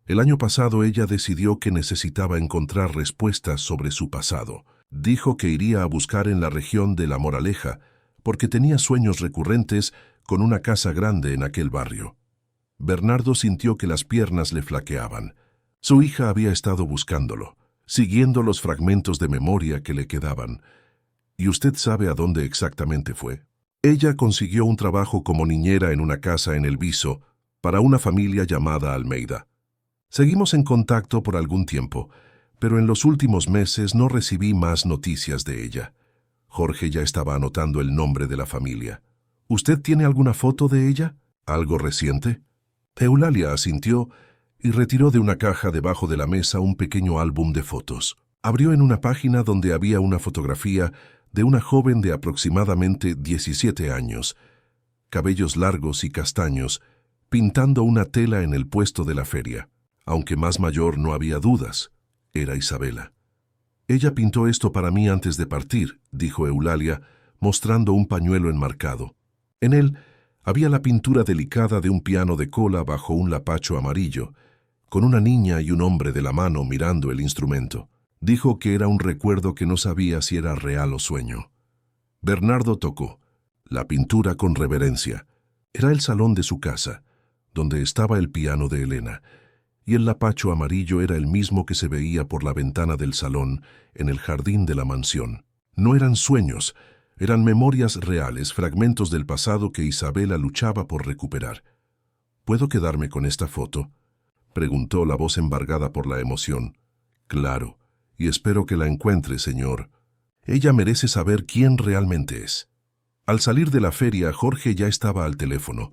el año pasado ella decidió que necesitaba encontrar respuestas sobre su pasado. Dijo que iría a buscar en la región de La Moraleja, porque tenía sueños recurrentes con una casa grande en aquel barrio». Bernardo sintió que las piernas le flaqueaban. Su hija había estado buscándolo, siguiendo los fragmentos de memoria que le quedaban. ¿Y usted sabe a dónde exactamente fue? Ella consiguió un trabajo como niñera en una casa en El Viso, para una familia llamada Almeida. Seguimos en contacto por algún tiempo, pero en los últimos meses no recibí más noticias de ella. Jorge ya estaba anotando el nombre de la familia. ¿Usted tiene alguna foto de ella? ¿Algo reciente? Eulalia asintió y retiró de una caja debajo de la mesa un pequeño álbum de fotos. Abrió en una página donde había una fotografía de una joven de aproximadamente 17 años, cabellos largos y castaños, pintando una tela en el puesto de la feria. Aunque más mayor no había dudas, era Isabela. «Ella pintó esto para mí antes de partir», dijo Eulalia, mostrando un pañuelo enmarcado. En él había la pintura delicada de un piano de cola bajo un lapacho amarillo, con una niña y un hombre de la mano mirando el instrumento. Dijo que era un recuerdo que no sabía si era real o sueño. Bernardo tocó la pintura con reverencia. Era el salón de su casa, donde estaba el piano de Elena, y el lapacho amarillo era el mismo que se veía por la ventana del salón en el jardín de la mansión. No eran sueños, eran memorias reales, fragmentos del pasado que Isabela luchaba por recuperar. «¿Puedo quedarme con esta foto?», preguntó la voz embargada por la emoción. «Claro, y espero que la encuentre, señor. Ella merece saber quién realmente es». Al salir de la feria, Jorge ya estaba al teléfono,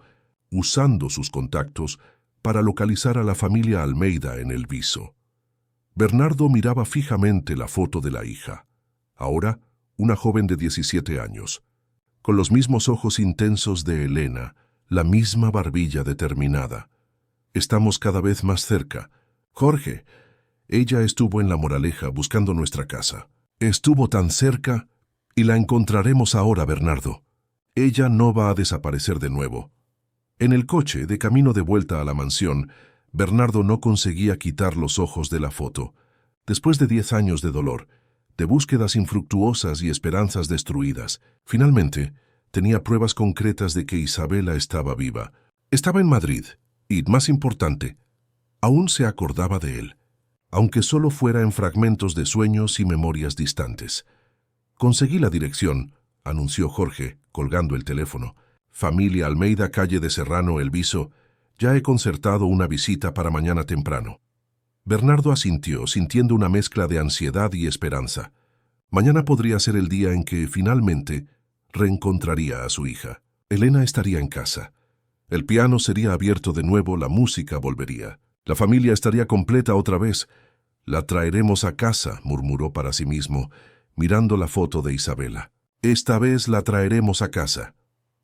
usando sus contactos para localizar a la familia Almeida en El Viso. Bernardo miraba fijamente la foto de la hija. Ahora, una joven de 17 años, con los mismos ojos intensos de Elena, la misma barbilla determinada. Estamos cada vez más cerca. Jorge, ella estuvo en La Moraleja buscando nuestra casa. Estuvo tan cerca y la encontraremos ahora, Bernardo. Ella no va a desaparecer de nuevo. En el coche, de camino de vuelta a la mansión, Bernardo no conseguía quitar los ojos de la foto. Después de 10 años de dolor, de búsquedas infructuosas y esperanzas destruidas, finalmente tenía pruebas concretas de que Isabela estaba viva. Estaba en Madrid, y, más importante, aún se acordaba de él, aunque solo fuera en fragmentos de sueños y memorias distantes. Conseguí la dirección, anunció Jorge, colgando el teléfono. Familia Almeida, calle de Serrano, El Viso. Ya he concertado una visita para mañana temprano. Bernardo asintió, sintiendo una mezcla de ansiedad y esperanza. Mañana podría ser el día en que, finalmente, reencontraría a su hija. Elena estaría en casa. El piano sería abierto de nuevo, la música volvería. La familia estaría completa otra vez. La traeremos a casa, murmuró para sí mismo, mirando la foto de Isabela. Esta vez la traeremos a casa.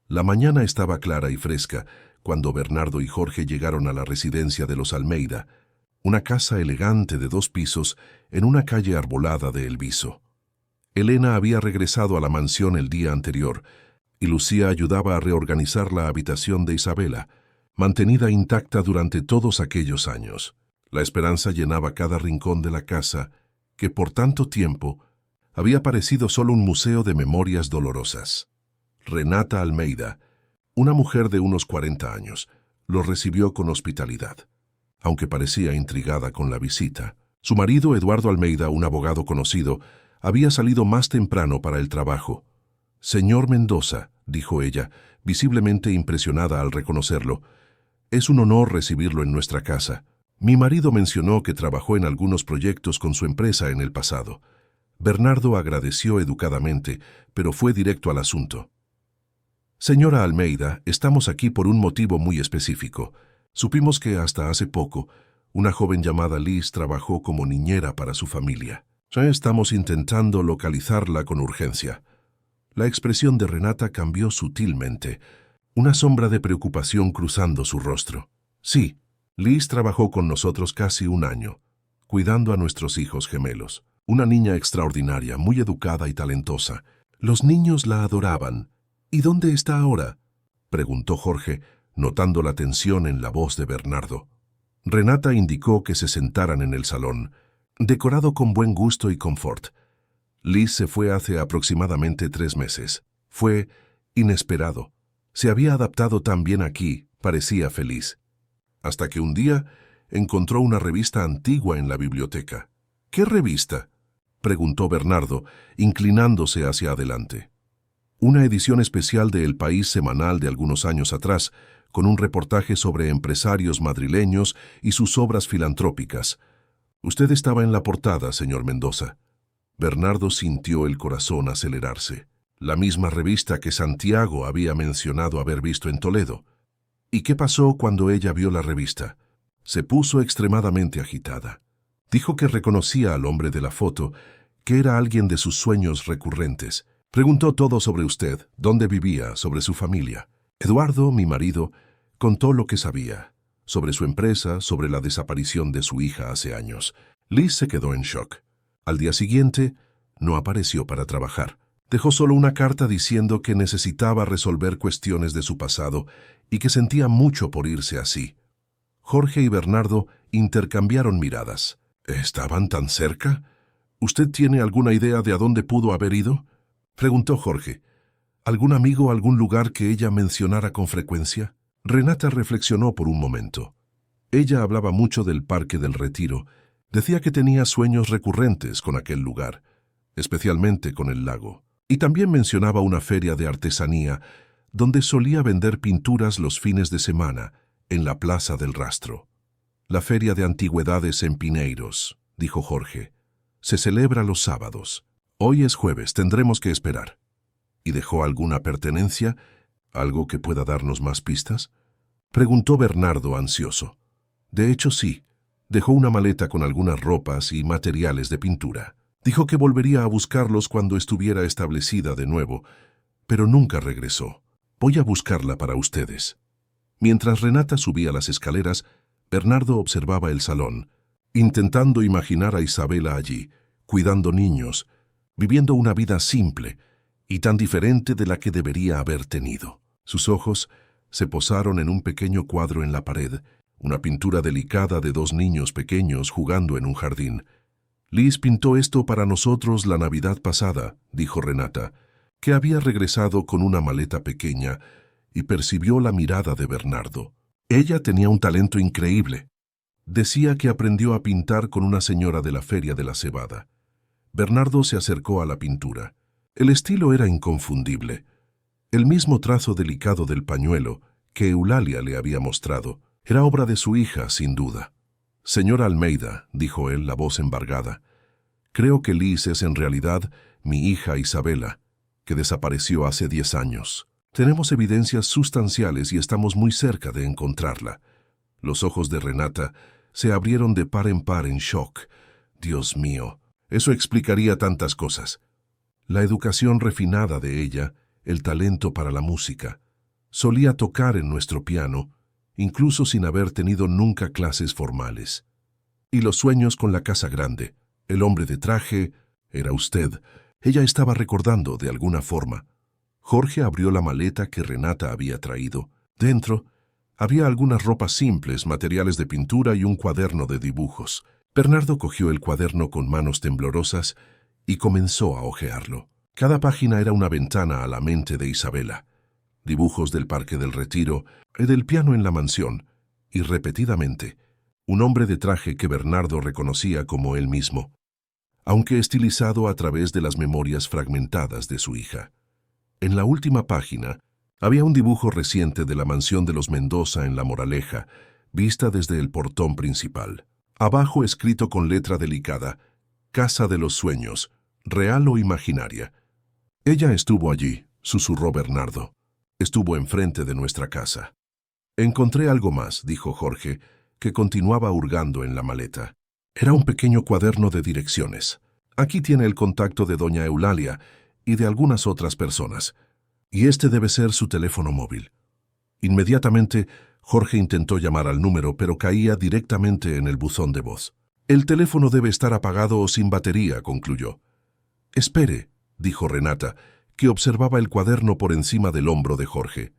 La mañana estaba clara y fresca cuando Bernardo y Jorge llegaron a la residencia de los Almeida, una casa elegante de 2 pisos en una calle arbolada de El Viso. Elena había regresado a la mansión el día anterior, y Lucía ayudaba a reorganizar la habitación de Isabela, mantenida intacta durante todos aquellos años. La esperanza llenaba cada rincón de la casa, que por tanto tiempo había parecido solo un museo de memorias dolorosas. Renata Almeida, una mujer de unos 40 años, lo recibió con hospitalidad, aunque parecía intrigada con la visita. Su marido, Eduardo Almeida, un abogado conocido, había salido más temprano para el trabajo. «Señor Mendoza», dijo ella, visiblemente impresionada al reconocerlo, «es un honor recibirlo en nuestra casa. Mi marido mencionó que trabajó en algunos proyectos con su empresa en el pasado». Bernardo agradeció educadamente, pero fue directo al asunto. «Señora Almeida, estamos aquí por un motivo muy específico. Supimos que hasta hace poco, una joven llamada Liz trabajó como niñera para su familia. Ya estamos intentando localizarla con urgencia». La expresión de Renata cambió sutilmente, una sombra de preocupación cruzando su rostro. «Sí, Liz trabajó con nosotros casi 1 año, cuidando a nuestros hijos gemelos. Una niña extraordinaria, muy educada y talentosa. Los niños la adoraban. ¿Y dónde está ahora?», preguntó Jorge, notando la tensión en la voz de Bernardo. Renata indicó que se sentaran en el salón, decorado con buen gusto y confort. Liz se fue hace aproximadamente 3 meses. Fue inesperado. Se había adaptado tan bien aquí, parecía feliz. Hasta que un día encontró una revista antigua en la biblioteca. «¿Qué revista?», preguntó Bernardo, inclinándose hacia adelante. Una edición especial de El País semanal de algunos años atrás, con un reportaje sobre empresarios madrileños y sus obras filantrópicas. «Usted estaba en la portada, señor Mendoza». Bernardo sintió el corazón acelerarse. La misma revista que Santiago había mencionado haber visto en Toledo. ¿Y qué pasó cuando ella vio la revista? Se puso extremadamente agitada. Dijo que reconocía al hombre de la foto, que era alguien de sus sueños recurrentes. Preguntó todo sobre usted, dónde vivía, sobre su familia. Eduardo, mi marido, contó lo que sabía, sobre su empresa, sobre la desaparición de su hija hace años. Liz se quedó en shock. Al día siguiente, no apareció para trabajar. Dejó solo una carta diciendo que necesitaba resolver cuestiones de su pasado y que sentía mucho por irse así. Jorge y Bernardo intercambiaron miradas. ¿Estaban tan cerca? ¿Usted tiene alguna idea de a dónde pudo haber ido?, preguntó Jorge. ¿Algún amigo, algún lugar que ella mencionara con frecuencia? Renata reflexionó por un momento. Ella hablaba mucho del Parque del Retiro. Decía que tenía sueños recurrentes con aquel lugar, especialmente con el lago. Y también mencionaba una feria de artesanía, donde solía vender pinturas los fines de semana, en la Plaza del Rastro. «La feria de antigüedades en Pineiros», dijo Jorge. «Se celebra los sábados. Hoy es jueves, tendremos que esperar». «¿Y dejó alguna pertenencia? ¿Algo que pueda darnos más pistas?», preguntó Bernardo ansioso. «De hecho, sí. Dejó una maleta con algunas ropas y materiales de pintura». Dijo que volvería a buscarlos cuando estuviera establecida de nuevo, pero nunca regresó. Voy a buscarla para ustedes. Mientras Renata subía las escaleras, Bernardo observaba el salón, intentando imaginar a Isabela allí, cuidando niños, viviendo una vida simple y tan diferente de la que debería haber tenido. Sus ojos se posaron en un pequeño cuadro en la pared, una pintura delicada de dos niños pequeños jugando en un jardín. Liz pintó esto para nosotros la Navidad pasada, dijo Renata, que había regresado con una maleta pequeña y percibió la mirada de Bernardo. Ella tenía un talento increíble. Decía que aprendió a pintar con una señora de la Feria de la Cebada. Bernardo se acercó a la pintura. El estilo era inconfundible. El mismo trazo delicado del pañuelo que Eulalia le había mostrado era obra de su hija, sin duda. «Señora Almeida», dijo él, la voz embargada, «creo que Liz es en realidad mi hija Isabela, que desapareció hace 10 años. Tenemos evidencias sustanciales y estamos muy cerca de encontrarla». Los ojos de Renata se abrieron de par en shock. Dios mío, eso explicaría tantas cosas. La educación refinada de ella, el talento para la música. Solía tocar en nuestro piano, incluso sin haber tenido nunca clases formales. Y los sueños con la casa grande, el hombre de traje, era usted. Ella estaba recordando de alguna forma. Jorge abrió la maleta que Renata había traído. Dentro había algunas ropas simples, materiales de pintura y un cuaderno de dibujos. Bernardo cogió el cuaderno con manos temblorosas y comenzó a hojearlo. Cada página era una ventana a la mente de Isabela. Dibujos del Parque del Retiro, del piano en la mansión, y repetidamente, un hombre de traje que Bernardo reconocía como él mismo, aunque estilizado a través de las memorias fragmentadas de su hija. En la última página había un dibujo reciente de la mansión de los Mendoza en La Moraleja, vista desde el portón principal. Abajo escrito con letra delicada, «Casa de los sueños, real o imaginaria». «Ella estuvo allí», susurró Bernardo. «Estuvo enfrente de nuestra casa». «Encontré algo más», dijo Jorge, que continuaba hurgando en la maleta. Era un pequeño cuaderno de direcciones. «Aquí tiene el contacto de doña Eulalia y de algunas otras personas. Y este debe ser su teléfono móvil». Inmediatamente, Jorge intentó llamar al número, pero caía directamente en el buzón de voz. «El teléfono debe estar apagado o sin batería», concluyó. «Espere», dijo Renata, que observaba el cuaderno por encima del hombro de Jorge.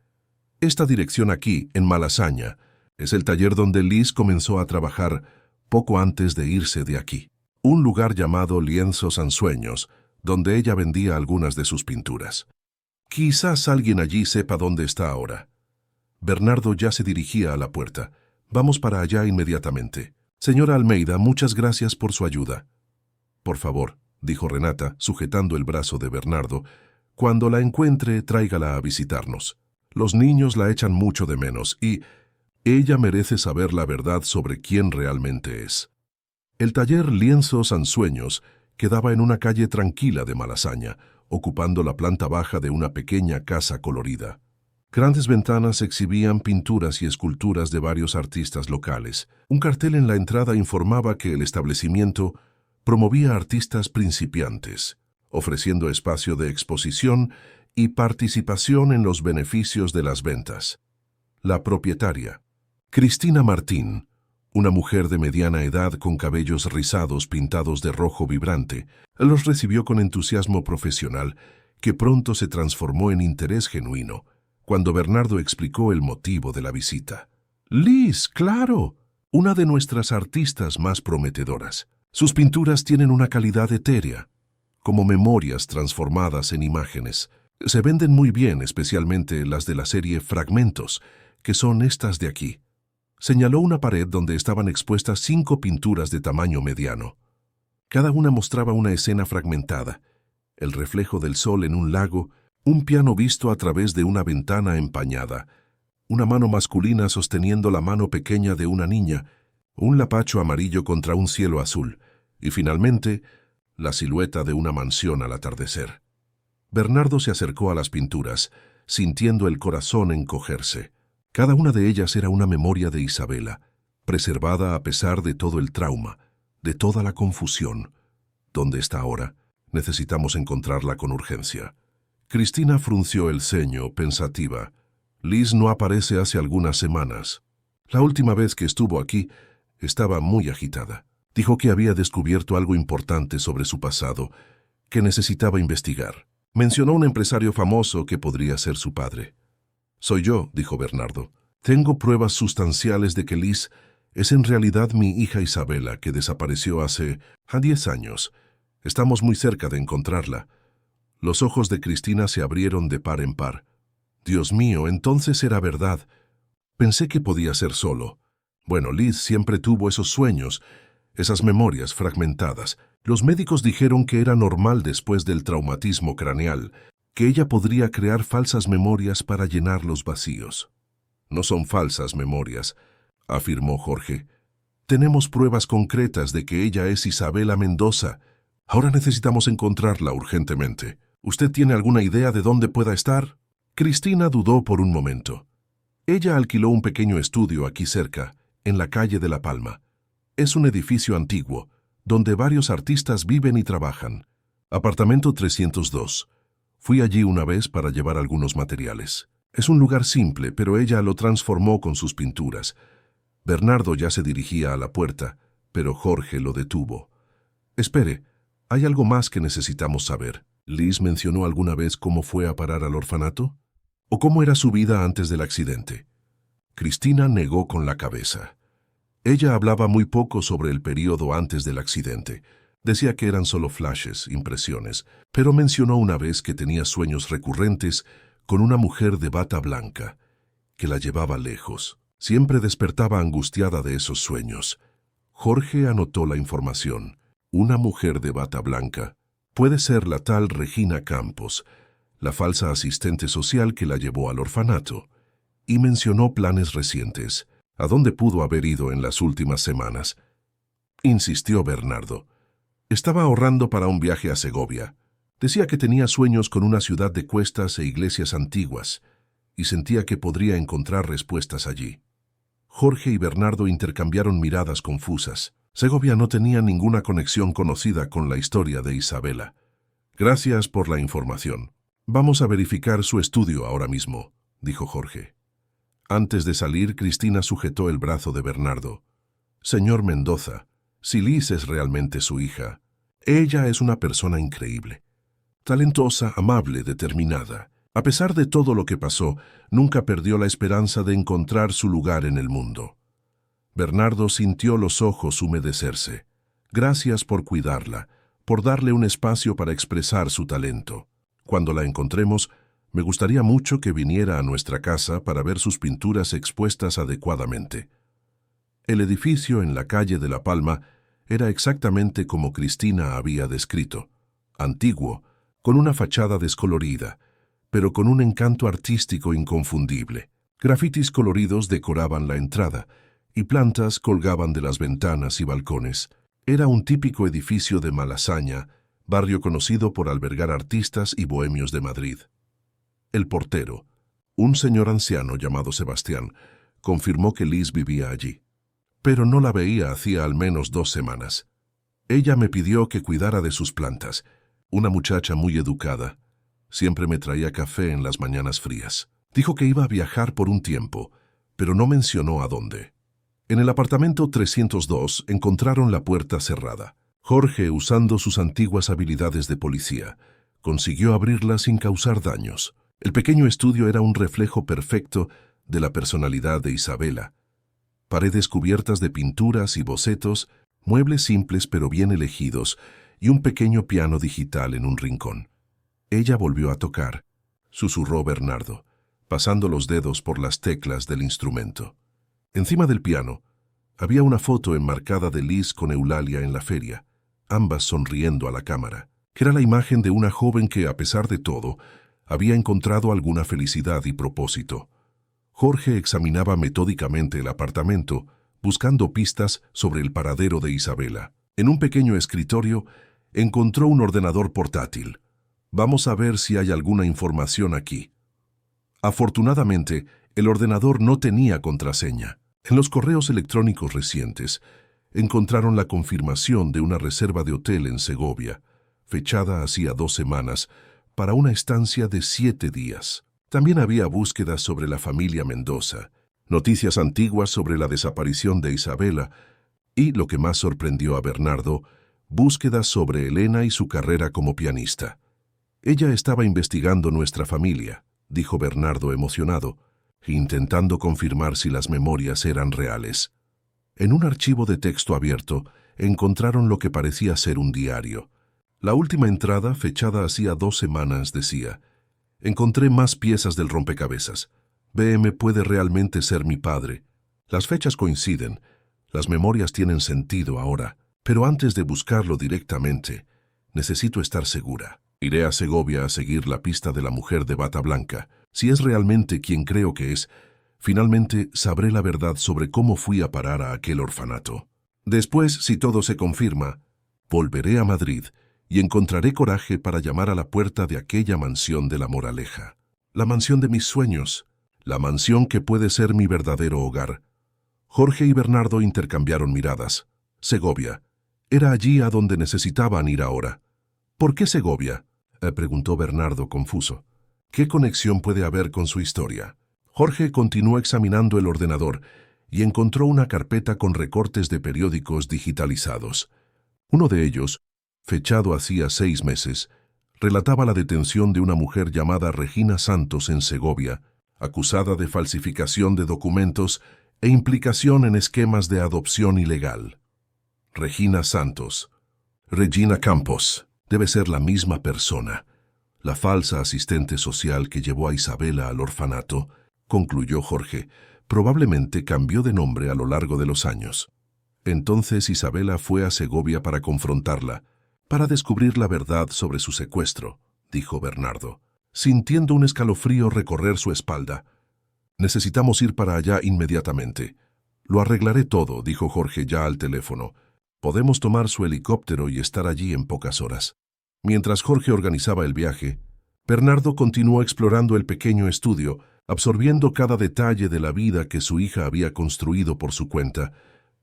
«Esta dirección aquí, en Malasaña, es el taller donde Liz comenzó a trabajar poco antes de irse de aquí. Un lugar llamado Lienzos and Sueños, donde ella vendía algunas de sus pinturas. Quizás alguien allí sepa dónde está ahora». Bernardo ya se dirigía a la puerta. «Vamos para allá inmediatamente. Señora Almeida, muchas gracias por su ayuda». «Por favor», dijo Renata, sujetando el brazo de Bernardo, «cuando la encuentre, tráigala a visitarnos. Los niños la echan mucho de menos y ella merece saber la verdad sobre quién realmente es». El taller Lienzos and Sueños quedaba en una calle tranquila de Malasaña, ocupando la planta baja de una pequeña casa colorida. Grandes ventanas exhibían pinturas y esculturas de varios artistas locales. Un cartel en la entrada informaba que el establecimiento promovía artistas principiantes, ofreciendo espacio de exposición y participación en los beneficios de las ventas. La propietaria, Cristina Martín, una mujer de mediana edad con cabellos rizados pintados de rojo vibrante, los recibió con entusiasmo profesional que pronto se transformó en interés genuino cuando Bernardo explicó el motivo de la visita. «Liz, claro, una de nuestras artistas más prometedoras. Sus pinturas tienen una calidad etérea, como memorias transformadas en imágenes. Se venden muy bien, especialmente las de la serie Fragmentos, que son estas de aquí». Señaló una pared donde estaban expuestas 5 pinturas de tamaño mediano. Cada una mostraba una escena fragmentada: el reflejo del sol en un lago, un piano visto a través de una ventana empañada, una mano masculina sosteniendo la mano pequeña de una niña, un lapacho amarillo contra un cielo azul, y finalmente, la silueta de una mansión al atardecer. Bernardo se acercó a las pinturas, sintiendo el corazón encogerse. Cada una de ellas era una memoria de Isabela, preservada a pesar de todo el trauma, de toda la confusión. ¿Dónde está ahora? Necesitamos encontrarla con urgencia. Cristina frunció el ceño, pensativa. Liz no aparece hace algunas semanas. La última vez que estuvo aquí, estaba muy agitada. Dijo que había descubierto algo importante sobre su pasado, que necesitaba investigar. Mencionó un empresario famoso que podría ser su padre. Soy yo, dijo Bernardo. Tengo pruebas sustanciales de que Liz es en realidad mi hija Isabela, que desapareció hace 10 años. Estamos muy cerca de encontrarla. Los ojos de Cristina se abrieron de par en par. Dios mío, entonces era verdad. Pensé que podía ser solo. Bueno, Liz siempre tuvo esos sueños, esas memorias fragmentadas. Los médicos dijeron que era normal después del traumatismo craneal, que ella podría crear falsas memorias para llenar los vacíos. No son falsas memorias, afirmó Jorge. Tenemos pruebas concretas de que ella es Isabela Mendoza. Ahora necesitamos encontrarla urgentemente. ¿Usted tiene alguna idea de dónde pueda estar? Cristina dudó por un momento. Ella alquiló un pequeño estudio aquí cerca, en la calle de La Palma. Es un edificio antiguo, donde varios artistas viven y trabajan. Apartamento 302. Fui allí una vez para llevar algunos materiales. Es un lugar simple, pero ella lo transformó con sus pinturas. Bernardo ya se dirigía a la puerta, pero Jorge lo detuvo. Espere, hay algo más que necesitamos saber. ¿Liz mencionó alguna vez cómo fue a parar al orfanato? ¿O cómo era su vida antes del accidente? Cristina negó con la cabeza. Ella hablaba muy poco sobre el período antes del accidente. Decía que eran solo flashes, impresiones, pero mencionó una vez que tenía sueños recurrentes con una mujer de bata blanca, que la llevaba lejos. Siempre despertaba angustiada de esos sueños. Jorge anotó la información. Una mujer de bata blanca. Puede ser la tal Regina Campos, la falsa asistente social que la llevó al orfanato. Y mencionó planes recientes. ¿A dónde pudo haber ido en las últimas semanas? Insistió Bernardo. Estaba ahorrando para un viaje a Segovia. Decía que tenía sueños con una ciudad de cuestas e iglesias antiguas, y sentía que podría encontrar respuestas allí. Jorge y Bernardo intercambiaron miradas confusas. Segovia no tenía ninguna conexión conocida con la historia de Isabela. Gracias por la información. Vamos a verificar su estudio ahora mismo, dijo Jorge. Antes de salir, Cristina sujetó el brazo de Bernardo. Señor Mendoza, si Liz es realmente su hija, ella es una persona increíble. Talentosa, amable, determinada. A pesar de todo lo que pasó, nunca perdió la esperanza de encontrar su lugar en el mundo. Bernardo sintió los ojos humedecerse. Gracias por cuidarla, por darle un espacio para expresar su talento. Cuando la encontremos, me gustaría mucho que viniera a nuestra casa para ver sus pinturas expuestas adecuadamente. El edificio en la calle de La Palma era exactamente como Cristina había descrito. Antiguo, con una fachada descolorida, pero con un encanto artístico inconfundible. Grafitis coloridos decoraban la entrada, y plantas colgaban de las ventanas y balcones. Era un típico edificio de Malasaña, barrio conocido por albergar artistas y bohemios de Madrid. El portero, un señor anciano llamado Sebastián, confirmó que Liz vivía allí. Pero no la veía hacía al menos 2 semanas. Ella me pidió que cuidara de sus plantas. Una muchacha muy educada. Siempre me traía café en las mañanas frías. Dijo que iba a viajar por un tiempo, pero no mencionó a dónde. En el apartamento 302 encontraron la puerta cerrada. Jorge, usando sus antiguas habilidades de policía, consiguió abrirla sin causar daños. El pequeño estudio era un reflejo perfecto de la personalidad de Isabela. Paredes cubiertas de pinturas y bocetos, muebles simples pero bien elegidos, y un pequeño piano digital en un rincón. Ella volvió a tocar, susurró Bernardo, pasando los dedos por las teclas del instrumento. Encima del piano había una foto enmarcada de Liz con Eulalia en la feria, ambas sonriendo a la cámara, que era la imagen de una joven que, a pesar de todo, había encontrado alguna felicidad y propósito. Jorge examinaba metódicamente el apartamento, buscando pistas sobre el paradero de Isabela. En un pequeño escritorio encontró un ordenador portátil. Vamos a ver si hay alguna información aquí. Afortunadamente, el ordenador no tenía contraseña. En los correos electrónicos recientes, encontraron la confirmación de una reserva de hotel en Segovia, fechada hacía 2 semanas, para una estancia de 7 días. También había búsquedas sobre la familia Mendoza, noticias antiguas sobre la desaparición de Isabela y, lo que más sorprendió a Bernardo, búsquedas sobre Elena y su carrera como pianista. Ella estaba investigando nuestra familia, dijo Bernardo emocionado, intentando confirmar si las memorias eran reales. En un archivo de texto abierto encontraron lo que parecía ser un diario. La última entrada, fechada hacía 2 semanas, decía: «Encontré más piezas del rompecabezas. BM puede realmente ser mi padre. Las fechas coinciden. Las memorias tienen sentido ahora. Pero antes de buscarlo directamente, necesito estar segura. Iré a Segovia a seguir la pista de la mujer de bata blanca. Si es realmente quien creo que es, finalmente sabré la verdad sobre cómo fui a parar a aquel orfanato. Después, si todo se confirma, volveré a Madrid y encontraré coraje para llamar a la puerta de aquella mansión de La Moraleja. La mansión de mis sueños, la mansión que puede ser mi verdadero hogar». Jorge y Bernardo intercambiaron miradas. Segovia. Era allí a donde necesitaban ir ahora. «¿Por qué Segovia?», preguntó Bernardo confuso. «¿Qué conexión puede haber con su historia?». Jorge continuó examinando el ordenador y encontró una carpeta con recortes de periódicos digitalizados. Uno de ellos, fechado hacía 6 meses, relataba la detención de una mujer llamada Regina Santos en Segovia, acusada de falsificación de documentos e implicación en esquemas de adopción ilegal. Regina Santos. Regina Campos. Debe ser la misma persona. La falsa asistente social que llevó a Isabela al orfanato, concluyó Jorge, probablemente cambió de nombre a lo largo de los años. Entonces Isabela fue a Segovia para confrontarla, para descubrir la verdad sobre su secuestro, dijo Bernardo, sintiendo un escalofrío recorrer su espalda. «Necesitamos ir para allá inmediatamente». «Lo arreglaré todo», dijo Jorge ya al teléfono. «Podemos tomar su helicóptero y estar allí en pocas horas». Mientras Jorge organizaba el viaje, Bernardo continuó explorando el pequeño estudio, absorbiendo cada detalle de la vida que su hija había construido por su cuenta,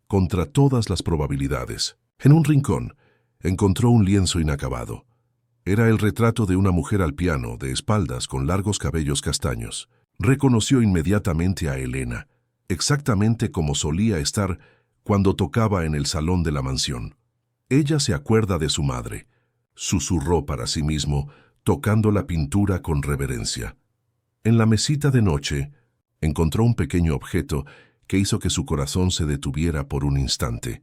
contra todas las probabilidades. En un rincón, encontró un lienzo inacabado. Era el retrato de una mujer al piano, de espaldas, con largos cabellos castaños. Reconoció inmediatamente a Elena, exactamente como solía estar cuando tocaba en el salón de la mansión. «Ella se acuerda de su madre», susurró para sí mismo, tocando la pintura con reverencia. En la mesita de noche, encontró un pequeño objeto que hizo que su corazón se detuviera por un instante.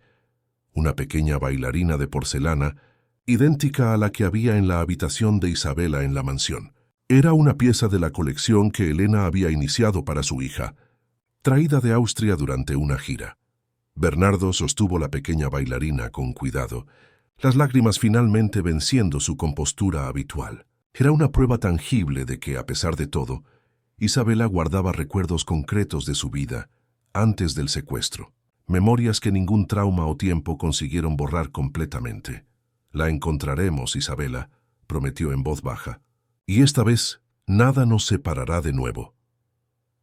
Una pequeña bailarina de porcelana, idéntica a la que había en la habitación de Isabela en la mansión. Era una pieza de la colección que Elena había iniciado para su hija, traída de Austria durante una gira. Bernardo sostuvo la pequeña bailarina con cuidado, las lágrimas finalmente venciendo su compostura habitual. Era una prueba tangible de que, a pesar de todo, Isabela guardaba recuerdos concretos de su vida antes del secuestro, memorias que ningún trauma o tiempo consiguieron borrar completamente. «La encontraremos, Isabela», prometió en voz baja. «Y esta vez, nada nos separará de nuevo».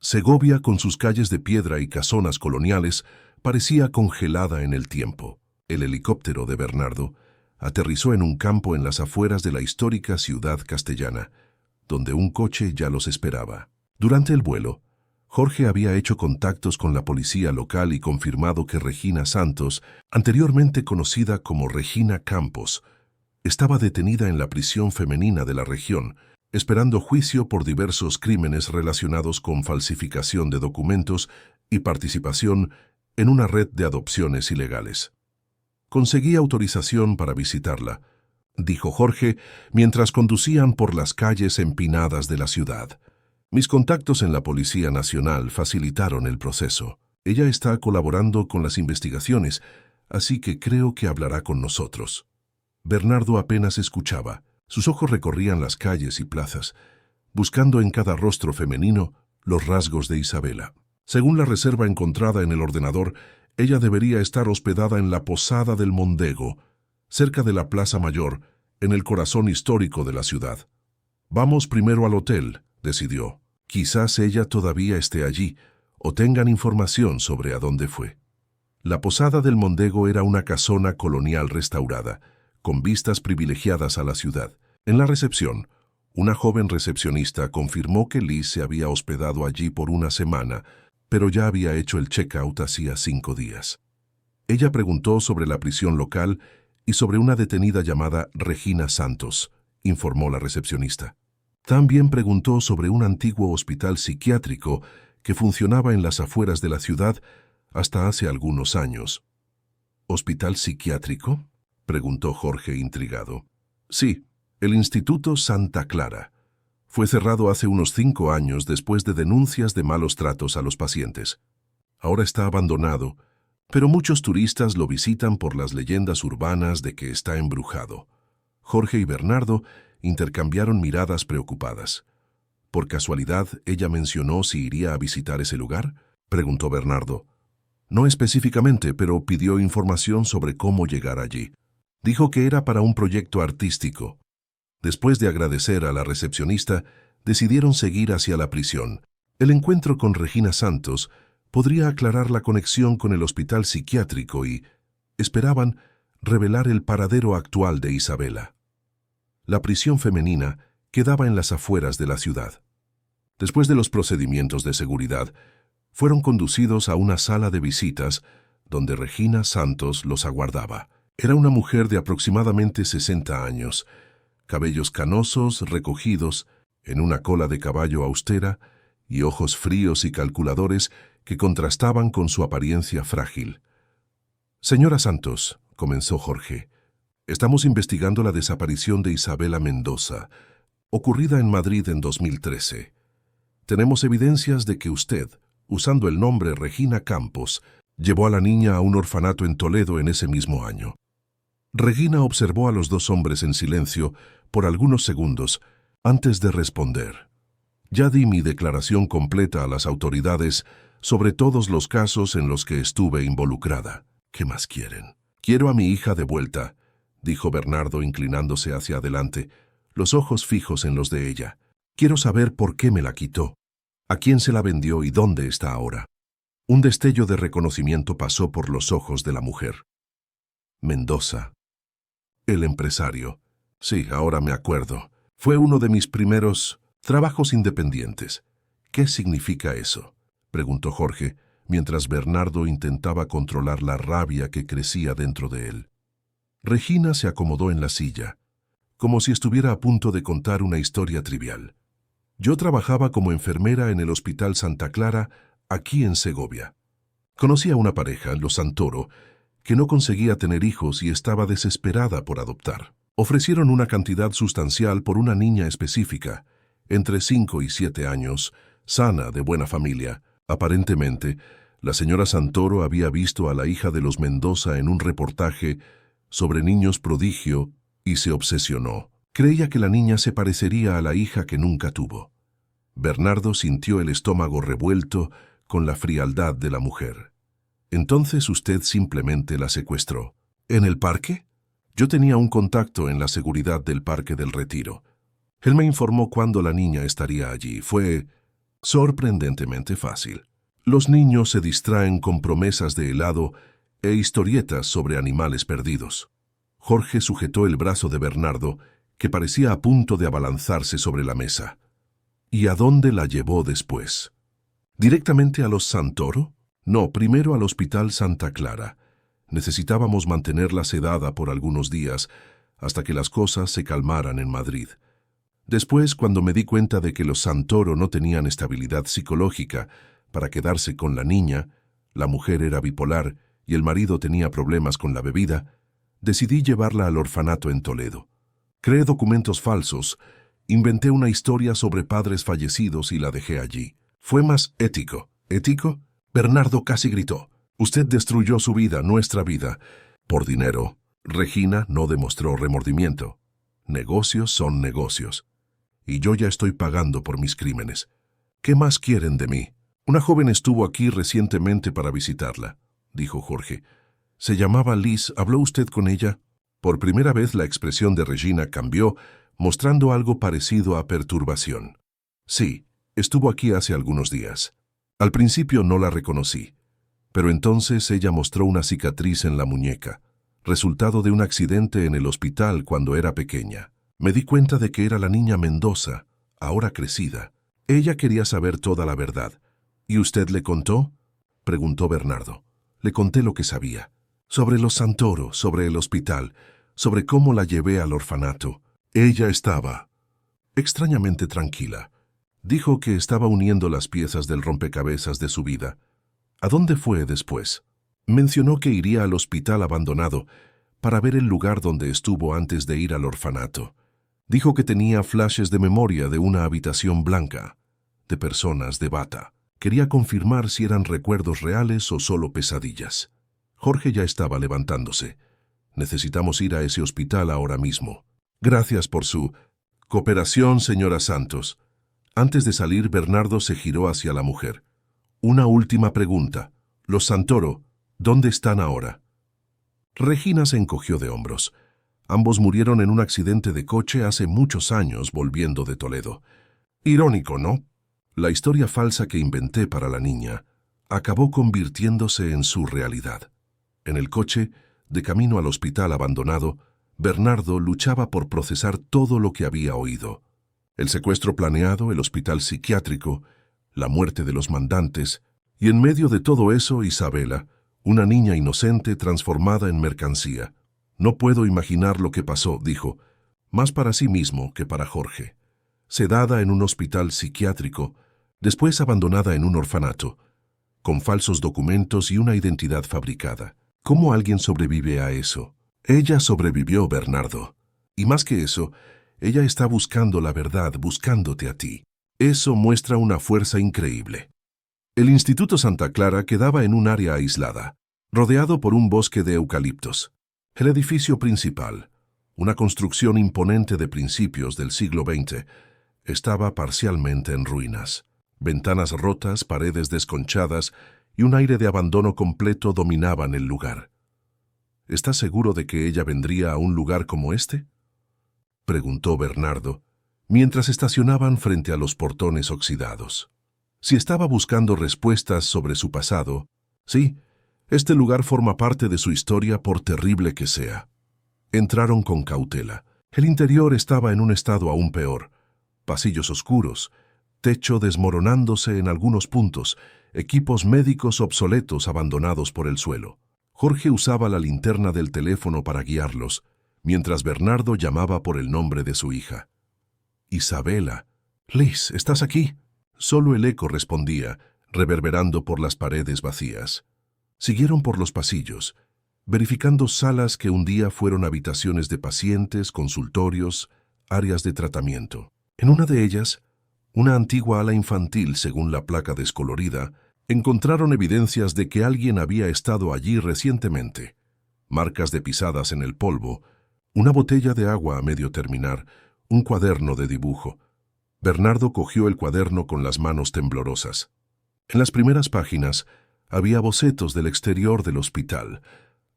Segovia, con sus calles de piedra y casonas coloniales, parecía congelada en el tiempo. El helicóptero de Bernardo aterrizó en un campo en las afueras de la histórica ciudad castellana, donde un coche ya los esperaba. Durante el vuelo, Jorge había hecho contactos con la policía local y confirmado que Regina Santos, anteriormente conocida como Regina Campos, estaba detenida en la prisión femenina de la región, esperando juicio por diversos crímenes relacionados con falsificación de documentos y participación en una red de adopciones ilegales. «Conseguí autorización para visitarla», dijo Jorge mientras conducían por las calles empinadas de la ciudad. «Mis contactos en la Policía Nacional facilitaron el proceso. Ella está colaborando con las investigaciones, así que creo que hablará con nosotros». Bernardo apenas escuchaba. Sus ojos recorrían las calles y plazas, buscando en cada rostro femenino los rasgos de Isabela. Según la reserva encontrada en el ordenador, ella debería estar hospedada en la Posada del Mondego, cerca de la Plaza Mayor, en el corazón histórico de la ciudad. «Vamos primero al hotel», decidió. «Quizás ella todavía esté allí o tengan información sobre a dónde fue». La posada del Mondego era una casona colonial restaurada, con vistas privilegiadas a la ciudad. En la recepción, una joven recepcionista confirmó que Liz se había hospedado allí por una semana, pero ya había hecho el check-out hacía 5 días. Ella preguntó sobre la prisión local y sobre una detenida llamada Regina Santos, informó la recepcionista. También preguntó sobre un antiguo hospital psiquiátrico que funcionaba en las afueras de la ciudad hasta hace algunos años. ¿Hospital psiquiátrico?, preguntó Jorge intrigado. Sí, el Instituto Santa Clara. Fue cerrado hace unos 5 años después de denuncias de malos tratos a los pacientes. Ahora está abandonado, pero muchos turistas lo visitan por las leyendas urbanas de que está embrujado. Jorge y Bernardo intercambiaron miradas preocupadas. ¿Por casualidad ella mencionó si iría a visitar ese lugar?, preguntó Bernardo. No específicamente, pero pidió información sobre cómo llegar allí. Dijo que era para un proyecto artístico. Después de agradecer a la recepcionista, decidieron seguir hacia la prisión. El encuentro con Regina Santos podría aclarar la conexión con el hospital psiquiátrico y esperaban revelar el paradero actual de Isabela. La prisión femenina quedaba en las afueras de la ciudad. Después de los procedimientos de seguridad, fueron conducidos a una sala de visitas donde Regina Santos los aguardaba. Era una mujer de aproximadamente 60 años, cabellos canosos, recogidos, en una cola de caballo austera y ojos fríos y calculadores que contrastaban con su apariencia frágil. «Señora Santos», comenzó Jorge, «estamos investigando la desaparición de Isabela Mendoza, ocurrida en Madrid en 2013. Tenemos evidencias de que usted, usando el nombre Regina Campos, llevó a la niña a un orfanato en Toledo en ese mismo año». Regina observó a los 2 hombres en silencio por algunos segundos antes de responder. «Ya di mi declaración completa a las autoridades sobre todos los casos en los que estuve involucrada. ¿Qué más quieren?» «Quiero a mi hija de vuelta», dijo Bernardo inclinándose hacia adelante, los ojos fijos en los de ella. «Quiero saber por qué me la quitó, a quién se la vendió y dónde está ahora». Un destello de reconocimiento pasó por los ojos de la mujer. «Mendoza. El empresario. Sí, ahora me acuerdo. Fue uno de mis primeros trabajos independientes». «¿Qué significa eso?», preguntó Jorge, mientras Bernardo intentaba controlar la rabia que crecía dentro de él. Regina se acomodó en la silla, como si estuviera a punto de contar una historia trivial. «Yo trabajaba como enfermera en el Hospital Santa Clara, aquí en Segovia. Conocí a una pareja, los Santoro, que no conseguía tener hijos y estaba desesperada por adoptar. Ofrecieron una cantidad sustancial por una niña específica, entre 5 y 7 años, sana, de buena familia. Aparentemente, la señora Santoro había visto a la hija de los Mendoza en un reportaje sobre niños prodigio y se obsesionó. Creía que la niña se parecería a la hija que nunca tuvo». Bernardo sintió el estómago revuelto con la frialdad de la mujer. «Entonces usted simplemente la secuestró». «¿En el parque?». «Yo tenía un contacto en la seguridad del Parque del Retiro. Él me informó cuándo la niña estaría allí. Fue sorprendentemente fácil. Los niños se distraen con promesas de helado e historietas sobre animales perdidos». Jorge sujetó el brazo de Bernardo, que parecía a punto de abalanzarse sobre la mesa. «¿Y a dónde la llevó después?». «¿Directamente a los Santoro?». «No, primero al Hospital Santa Clara. Necesitábamos mantenerla sedada por algunos días hasta que las cosas se calmaran en Madrid. Después, cuando me di cuenta de que los Santoro no tenían estabilidad psicológica para quedarse con la niña, la mujer era bipolar y el marido tenía problemas con la bebida, decidí llevarla al orfanato en Toledo. Creé documentos falsos, inventé una historia sobre padres fallecidos y la dejé allí. Fue más ético». «¿Ético?». Bernardo casi gritó. «Usted destruyó su vida, nuestra vida, por dinero». Regina no demostró remordimiento. «Negocios son negocios. Y yo ya estoy pagando por mis crímenes. ¿Qué más quieren de mí?». «Una joven estuvo aquí recientemente para visitarla», dijo Jorge. «Se llamaba Liz. ¿Habló usted con ella?». Por primera vez la expresión de Regina cambió, mostrando algo parecido a perturbación. «Sí, estuvo aquí hace algunos días. Al principio no la reconocí, Pero entonces ella mostró una cicatriz en la muñeca, resultado de un accidente en el hospital cuando era pequeña. Me di cuenta de que era la niña Mendoza, ahora crecida. Ella quería saber toda la verdad. ¿Y usted le contó?, preguntó Bernardo. Le conté lo que sabía. Sobre los Santoro, sobre el hospital, sobre cómo la llevé al orfanato. Ella estaba extrañamente tranquila. Dijo que estaba uniendo las piezas del rompecabezas de su vida. ¿A dónde fue después? Mencionó que iría al hospital abandonado para ver el lugar donde estuvo antes de ir al orfanato. Dijo que tenía flashes de memoria de una habitación blanca, de personas de bata. Quería confirmar si eran recuerdos reales o solo pesadillas. Jorge ya estaba levantándose. Necesitamos ir a ese hospital ahora mismo. Gracias por su cooperación, señora Santos. Antes de salir, Bernardo se giró hacia la mujer. Una última pregunta. Los Santoro, ¿dónde están ahora? Regina se encogió de hombros. Ambos murieron en un accidente de coche hace muchos años volviendo de Toledo. Irónico, ¿no? La historia falsa que inventé para la niña acabó convirtiéndose en su realidad. En el coche, de camino al hospital abandonado, Bernardo luchaba por procesar todo lo que había oído. El secuestro planeado, el hospital psiquiátrico, la muerte de los mandantes, y en medio de todo eso, Isabela, una niña inocente transformada en mercancía. No puedo imaginar lo que pasó, dijo, más para sí mismo que para Jorge. Sedada en un hospital psiquiátrico, después abandonada en un orfanato, con falsos documentos y una identidad fabricada. ¿Cómo alguien sobrevive a eso? Ella sobrevivió, Bernardo. Y más que eso, ella está buscando la verdad, buscándote a ti. Eso muestra una fuerza increíble. El Instituto Santa Clara quedaba en un área aislada, rodeado por un bosque de eucaliptos. El edificio principal, una construcción imponente de principios del siglo XX, estaba parcialmente en ruinas. Ventanas rotas, paredes desconchadas y un aire de abandono completo dominaban el lugar. ¿Estás seguro de que ella vendría a un lugar como este?, preguntó Bernardo, mientras estacionaban frente a los portones oxidados. Si estaba buscando respuestas sobre su pasado, sí, este lugar forma parte de su historia por terrible que sea. Entraron con cautela. El interior estaba en un estado aún peor. Pasillos oscuros, techo desmoronándose en algunos puntos, equipos médicos obsoletos abandonados por el suelo. Jorge usaba la linterna del teléfono para guiarlos, mientras Bernardo llamaba por el nombre de su hija. Isabela. Liz, ¿estás aquí? Solo el eco respondía, reverberando por las paredes vacías. Siguieron por los pasillos, verificando salas que un día fueron habitaciones de pacientes, consultorios, áreas de tratamiento. En una de ellas, una antigua ala infantil según la placa descolorida, encontraron evidencias de que alguien había estado allí recientemente. Marcas de pisadas en el polvo, una botella de agua a medio terminar, un cuaderno de dibujo. Bernardo cogió el cuaderno con las manos temblorosas. En las primeras páginas había bocetos del exterior del hospital,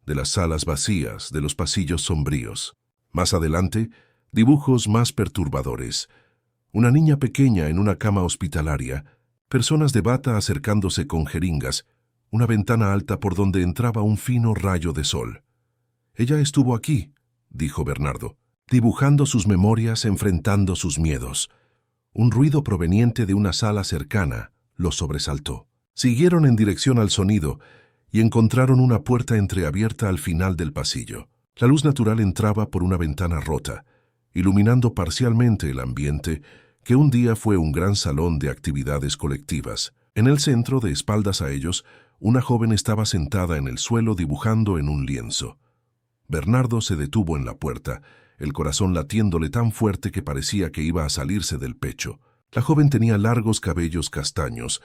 de las salas vacías, de los pasillos sombríos. Más adelante, dibujos más perturbadores. Una niña pequeña en una cama hospitalaria, personas de bata acercándose con jeringas, una ventana alta por donde entraba un fino rayo de sol. Ella estuvo aquí, dijo Bernardo, dibujando sus memorias, enfrentando sus miedos. Un ruido proveniente de una sala cercana los sobresaltó. Siguieron en dirección al sonido y encontraron una puerta entreabierta al final del pasillo. La luz natural entraba por una ventana rota, iluminando parcialmente el ambiente que un día fue un gran salón de actividades colectivas. En el centro, de espaldas a ellos, una joven estaba sentada en el suelo dibujando en un lienzo. Bernardo se detuvo en la puerta, el corazón latiéndole tan fuerte que parecía que iba a salirse del pecho. La joven tenía largos cabellos castaños,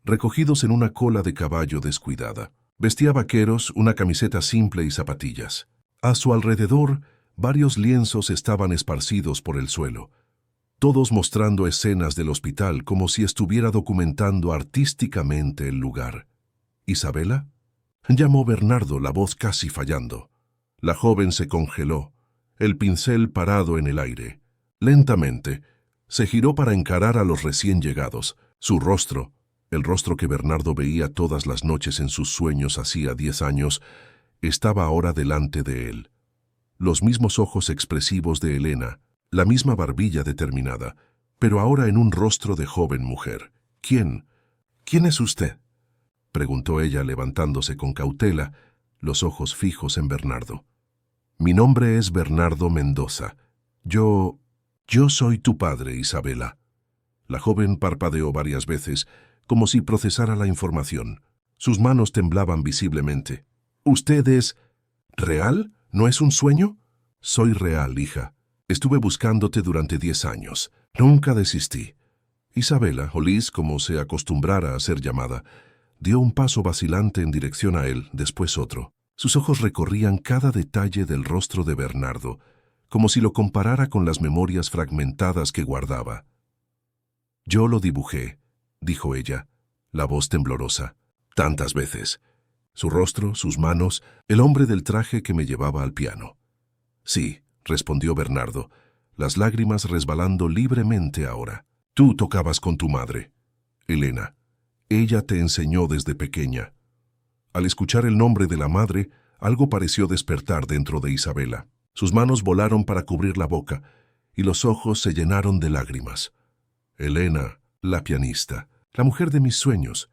recogidos en una cola de caballo descuidada. Vestía vaqueros, una camiseta simple y zapatillas. A su alrededor, varios lienzos estaban esparcidos por el suelo, todos mostrando escenas del hospital como si estuviera documentando artísticamente el lugar. ¿Isabela?, llamó Bernardo, la voz casi fallando. La joven se congeló, el pincel parado en el aire. Lentamente, se giró para encarar a los recién llegados. Su rostro, El rostro que Bernardo veía todas las noches en sus sueños hacía 10 años estaba ahora delante de él. Los mismos ojos expresivos de Elena, la misma barbilla determinada, pero ahora en un rostro de joven mujer. ¿Quién es usted?, preguntó ella levantándose con cautela, los ojos fijos en Bernardo. Mi nombre es Bernardo Mendoza. Yo soy tu padre, Isabela. La joven parpadeó varias veces, como si procesara la información. Sus manos temblaban visiblemente. ¿Usted es real? ¿No es un sueño? Soy real, hija. Estuve buscándote durante 10 años. Nunca desistí. Isabela, o Liz, como se acostumbrara a ser llamada, dio un paso vacilante en dirección a él, después otro. Sus ojos recorrían cada detalle del rostro de Bernardo, como si lo comparara con las memorias fragmentadas que guardaba. Yo lo dibujé, dijo ella, la voz temblorosa, tantas veces. Su rostro, sus manos, el hombre del traje que me llevaba al piano. Sí, respondió Bernardo, las lágrimas resbalando libremente ahora. Tú tocabas con tu madre, Elena. Ella te enseñó desde pequeña. Al escuchar el nombre de la madre, algo pareció despertar dentro de Isabela. Sus manos volaron para cubrir la boca, y los ojos se llenaron de lágrimas. Elena, la pianista, la mujer de mis sueños,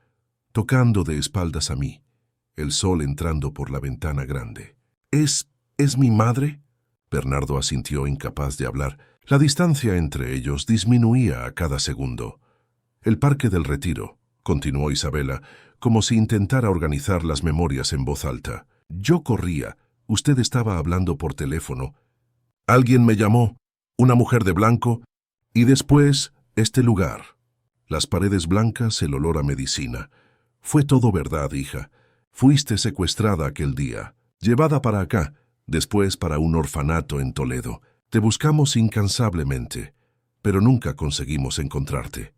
tocando de espaldas a mí, el sol entrando por la ventana grande. ¿Es mi madre? Bernardo asintió, incapaz de hablar. La distancia entre ellos disminuía a cada segundo. El Parque del Retiro, continuó Isabela, como si intentara organizar las memorias en voz alta. Yo corría, usted estaba hablando por teléfono. Alguien me llamó, una mujer de blanco, y después este lugar. Las paredes blancas, el olor a medicina. Fue todo verdad, hija. Fuiste secuestrada aquel día, llevada para acá, después para un orfanato en Toledo. Te buscamos incansablemente, pero nunca conseguimos encontrarte.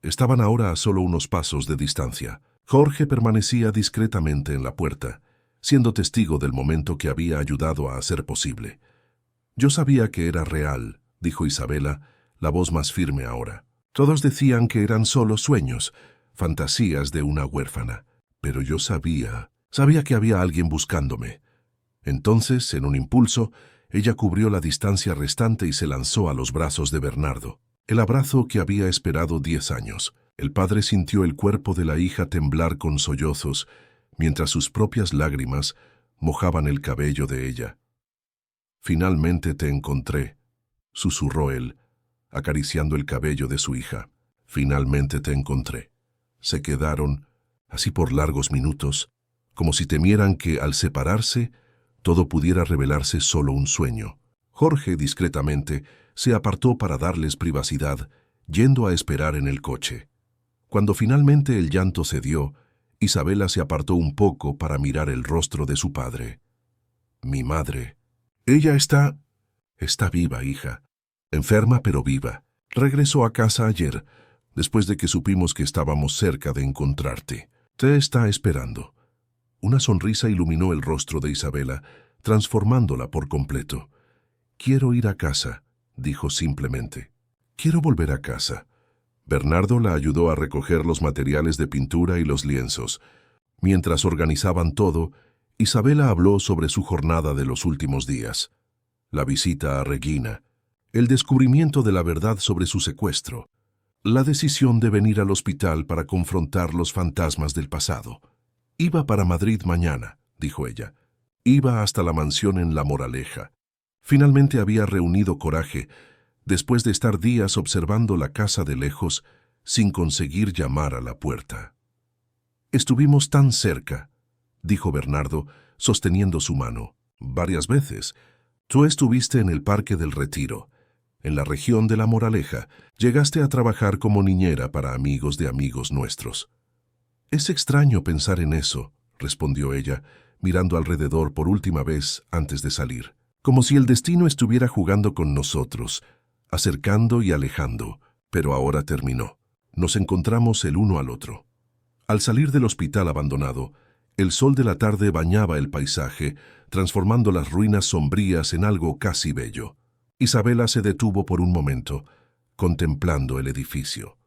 Estaban ahora a solo unos pasos de distancia. Jorge permanecía discretamente en la puerta, siendo testigo del momento que había ayudado a hacer posible. Yo sabía que era real, dijo Isabela, la voz más firme ahora. Todos decían que eran solo sueños, fantasías de una huérfana. Pero yo sabía que había alguien buscándome. Entonces, en un impulso, ella cubrió la distancia restante y se lanzó a los brazos de Bernardo. El abrazo que había esperado 10 años. El padre sintió el cuerpo de la hija temblar con sollozos, mientras sus propias lágrimas mojaban el cabello de ella. Finalmente te encontré, susurró él, acariciando el cabello de su hija. Finalmente te encontré. Se quedaron, así por largos minutos, como si temieran que, al separarse, todo pudiera revelarse solo un sueño. Jorge, discretamente, se apartó para darles privacidad, yendo a esperar en el coche. Cuando finalmente el llanto cedió, Isabela se apartó un poco para mirar el rostro de su padre. Mi madre. Ella está viva, hija. Enferma pero viva. Regresó a casa ayer, después de que supimos que estábamos cerca de encontrarte. Te está esperando. Una sonrisa iluminó el rostro de Isabela, transformándola por completo. Quiero ir a casa, dijo simplemente. Quiero volver a casa. Bernardo la ayudó a recoger los materiales de pintura y los lienzos. Mientras organizaban todo, Isabela habló sobre su jornada de los últimos días. La visita a Regina, el descubrimiento de la verdad sobre su secuestro, la decisión de venir al hospital para confrontar los fantasmas del pasado. Iba para Madrid mañana, dijo ella. Iba hasta la mansión en La Moraleja. Finalmente había reunido coraje, después de estar días observando la casa de lejos, sin conseguir llamar a la puerta. Estuvimos tan cerca, dijo Bernardo, sosteniendo su mano. Varias veces. Tú estuviste en el Parque del Retiro. En la región de La Moraleja, llegaste a trabajar como niñera para amigos de amigos nuestros. Es extraño pensar en eso, respondió ella, mirando alrededor por última vez antes de salir. Como si el destino estuviera jugando con nosotros, acercando y alejando, pero ahora terminó. Nos encontramos el uno al otro. Al salir del hospital abandonado, el sol de la tarde bañaba el paisaje, transformando las ruinas sombrías en algo casi bello. Isabela se detuvo por un momento, contemplando el edificio.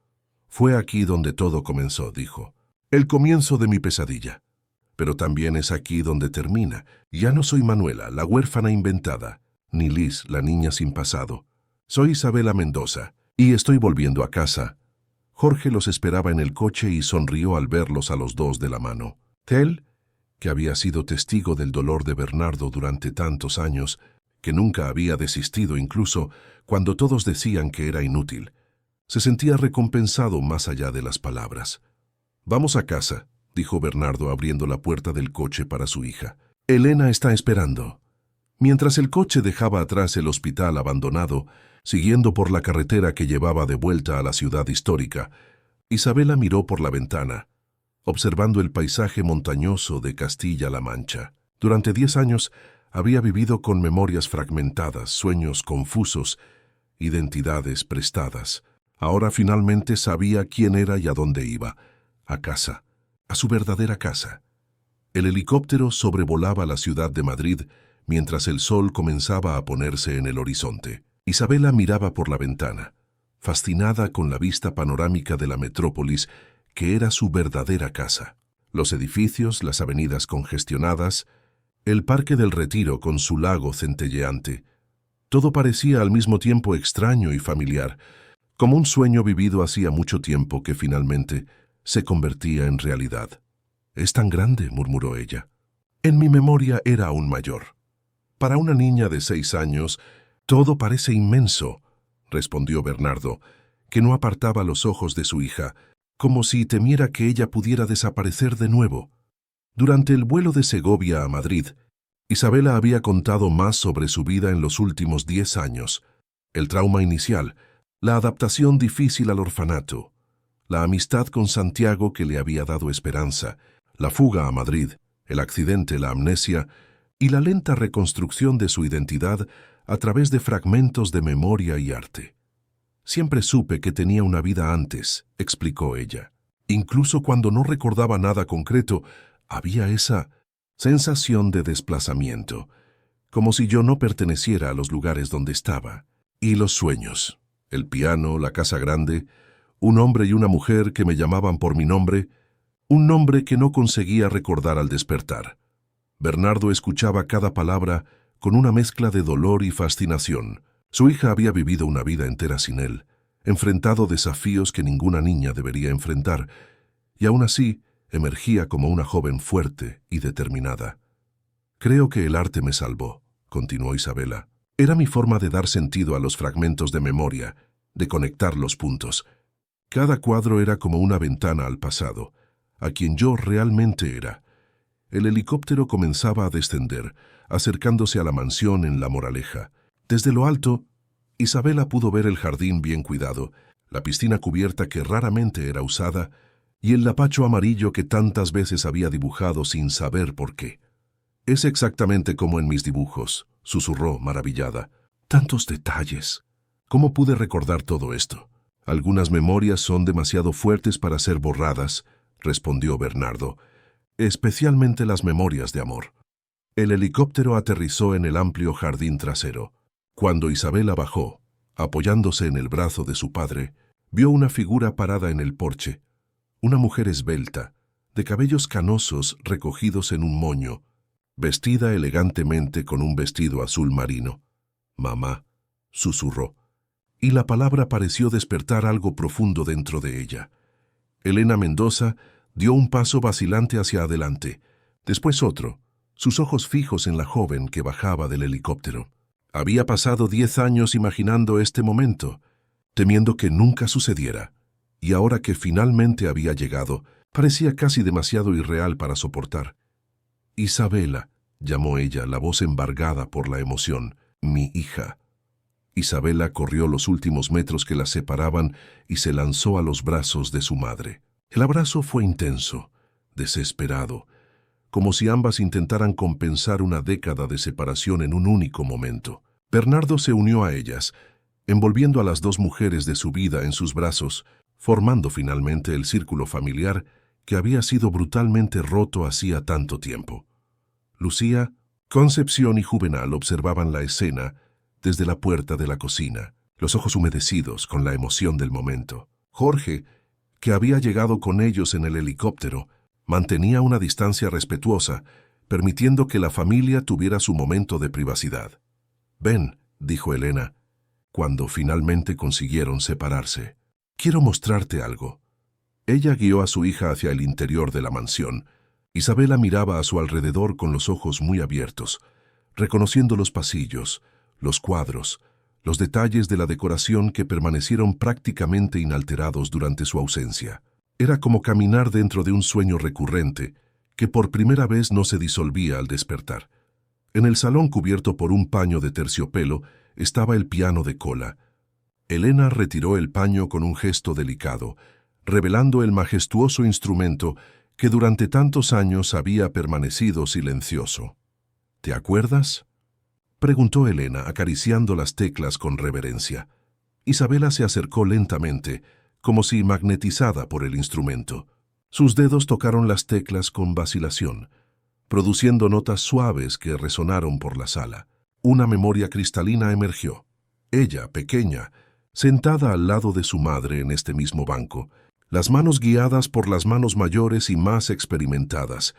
Fue aquí donde todo comenzó, dijo. El comienzo de mi pesadilla. Pero también es aquí donde termina. Ya no soy Manuela, la huérfana inventada, ni Liz, la niña sin pasado. Soy Isabela Mendoza, y estoy volviendo a casa. Jorge los esperaba en el coche y sonrió al verlos a los dos de la mano. Tel, que había sido testigo del dolor de Bernardo durante tantos años, que nunca había desistido incluso cuando todos decían que era inútil, se sentía recompensado más allá de las palabras. «Vamos a casa», dijo Bernardo abriendo la puerta del coche para su hija. «Elena está esperando». Mientras el coche dejaba atrás el hospital abandonado, siguiendo por la carretera que llevaba de vuelta a la ciudad histórica, Isabela miró por la ventana, observando el paisaje montañoso de Castilla-La Mancha. Durante 10 años había vivido con memorias fragmentadas, sueños confusos, identidades prestadas. Ahora finalmente sabía quién era y a dónde iba. A casa, a su verdadera casa. El helicóptero sobrevolaba la ciudad de Madrid mientras el sol comenzaba a ponerse en el horizonte. Isabela miraba por la ventana, fascinada con la vista panorámica de la metrópolis que era su verdadera casa. Los edificios, las avenidas congestionadas, el Parque del Retiro con su lago centelleante. Todo parecía al mismo tiempo extraño y familiar, como un sueño vivido hacía mucho tiempo que finalmente se convertía en realidad. «Es tan grande», murmuró ella. «En mi memoria era aún mayor». «Para una niña de 6 años, todo parece inmenso», respondió Bernardo, que no apartaba los ojos de su hija, como si temiera que ella pudiera desaparecer de nuevo. Durante el vuelo de Segovia a Madrid, Isabela había contado más sobre su vida en los últimos 10 años, el trauma inicial, la adaptación difícil al orfanato, la amistad con Santiago que le había dado esperanza, la fuga a Madrid, el accidente, la amnesia y la lenta reconstrucción de su identidad a través de fragmentos de memoria y arte. «Siempre supe que tenía una vida antes», explicó ella. «Incluso cuando no recordaba nada concreto, había esa sensación de desplazamiento, como si yo no perteneciera a los lugares donde estaba. Y los sueños, el piano, la casa grande, un hombre y una mujer que me llamaban por mi nombre, un nombre que no conseguía recordar al despertar». Bernardo escuchaba cada palabra con una mezcla de dolor y fascinación. Su hija había vivido una vida entera sin él, enfrentado desafíos que ninguna niña debería enfrentar, y aún así emergía como una joven fuerte y determinada. «Creo que el arte me salvó», continuó Isabela. «Era mi forma de dar sentido a los fragmentos de memoria, de conectar los puntos. Cada cuadro era como una ventana al pasado, a quien yo realmente era». El helicóptero comenzaba a descender, acercándose a la mansión en La Moraleja. Desde lo alto, Isabela pudo ver el jardín bien cuidado, la piscina cubierta que raramente era usada y el lapacho amarillo que tantas veces había dibujado sin saber por qué. «Es exactamente como en mis dibujos», susurró maravillada. «Tantos detalles. ¿Cómo pude recordar todo esto?» «Algunas memorias son demasiado fuertes para ser borradas», respondió Bernardo, «especialmente las memorias de amor». El helicóptero aterrizó en el amplio jardín trasero. Cuando Isabela bajó, apoyándose en el brazo de su padre, vio una figura parada en el porche, una mujer esbelta, de cabellos canosos recogidos en un moño, vestida elegantemente con un vestido azul marino. «Mamá», susurró, y la palabra pareció despertar algo profundo dentro de ella. Elena Mendoza dio un paso vacilante hacia adelante, después otro, sus ojos fijos en la joven que bajaba del helicóptero. Había pasado 10 años imaginando este momento, temiendo que nunca sucediera, y ahora que finalmente había llegado, parecía casi demasiado irreal para soportar. «Isabela», llamó ella, la voz embargada por la emoción, «mi hija». Isabela corrió los últimos metros que la separaban y se lanzó a los brazos de su madre. El abrazo fue intenso, desesperado, como si ambas intentaran compensar una década de separación en un único momento. Bernardo se unió a ellas, envolviendo a las dos mujeres de su vida en sus brazos, formando finalmente el círculo familiar que había sido brutalmente roto hacía tanto tiempo. Lucía, Concepción y Juvenal observaban la escena desde la puerta de la cocina, los ojos humedecidos con la emoción del momento. Jorge, que había llegado con ellos en el helicóptero, mantenía una distancia respetuosa, permitiendo que la familia tuviera su momento de privacidad. «Ven», dijo Elena, cuando finalmente consiguieron separarse. «Quiero mostrarte algo». Ella guió a su hija hacia el interior de la mansión. Isabela miraba a su alrededor con los ojos muy abiertos, reconociendo los pasillos, los cuadros, los detalles de la decoración que permanecieron prácticamente inalterados durante su ausencia. Era como caminar dentro de un sueño recurrente, que por primera vez no se disolvía al despertar. En el salón cubierto por un paño de terciopelo estaba el piano de cola. Elena retiró el paño con un gesto delicado, revelando el majestuoso instrumento que durante tantos años había permanecido silencioso. «¿Te acuerdas?», preguntó Elena, acariciando las teclas con reverencia. Isabela se acercó lentamente, como si magnetizada por el instrumento. Sus dedos tocaron las teclas con vacilación, produciendo notas suaves que resonaron por la sala. Una memoria cristalina emergió. Ella, pequeña, sentada al lado de su madre en este mismo banco, las manos guiadas por las manos mayores y más experimentadas,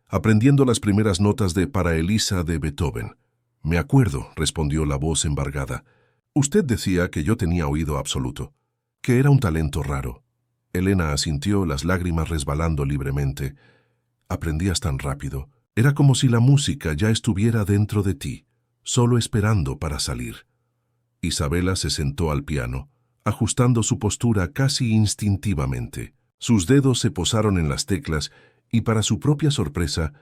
aprendiendo las primeras notas de Para Elisa de Beethoven. «Me acuerdo», respondió la voz embargada. «Usted decía que yo tenía oído absoluto, que era un talento raro». Elena asintió, las lágrimas resbalando libremente. «Aprendías tan rápido. Era como si la música ya estuviera dentro de ti, solo esperando para salir». Isabela se sentó al piano, ajustando su postura casi instintivamente. Sus dedos se posaron en las teclas y, para su propia sorpresa,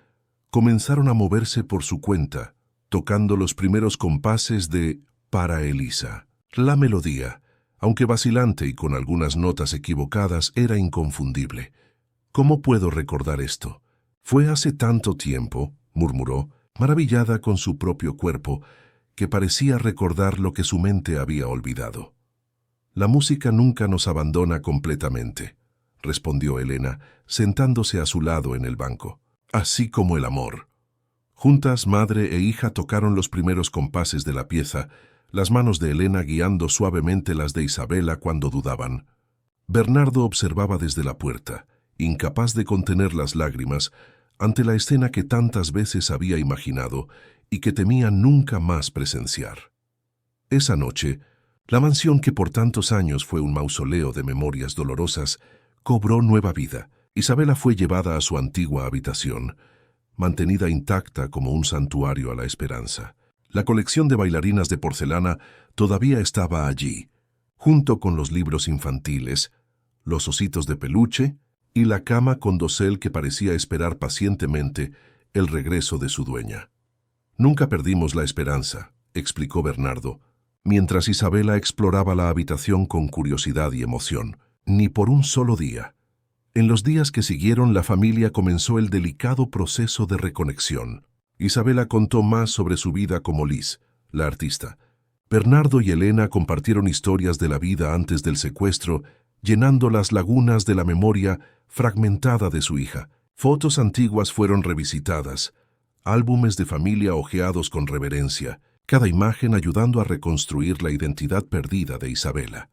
comenzaron a moverse por su cuenta, tocando los primeros compases de Para Elisa. La melodía, aunque vacilante y con algunas notas equivocadas, era inconfundible. «¿Cómo puedo recordar esto? Fue hace tanto tiempo», murmuró, maravillada con su propio cuerpo, que parecía recordar lo que su mente había olvidado. «La música nunca nos abandona completamente», respondió Elena, sentándose a su lado en el banco. «Así como el amor». Juntas, madre e hija tocaron los primeros compases de la pieza, las manos de Elena guiando suavemente las de Isabela cuando dudaban. Bernardo observaba desde la puerta, incapaz de contener las lágrimas, ante la escena que tantas veces había imaginado y que temía nunca más presenciar. Esa noche, la mansión que por tantos años fue un mausoleo de memorias dolorosas, cobró nueva vida. Isabela fue llevada a su antigua habitación, mantenida intacta como un santuario a la esperanza. La colección de bailarinas de porcelana todavía estaba allí, junto con los libros infantiles, los ositos de peluche y la cama con dosel que parecía esperar pacientemente el regreso de su dueña. «Nunca perdimos la esperanza», explicó Bernardo, mientras Isabela exploraba la habitación con curiosidad y emoción. «Ni por un solo día». En los días que siguieron, la familia comenzó el delicado proceso de reconexión. Isabela contó más sobre su vida como Liz, la artista. Bernardo y Elena compartieron historias de la vida antes del secuestro, llenando las lagunas de la memoria fragmentada de su hija. Fotos antiguas fueron revisitadas, álbumes de familia hojeados con reverencia, cada imagen ayudando a reconstruir la identidad perdida de Isabela.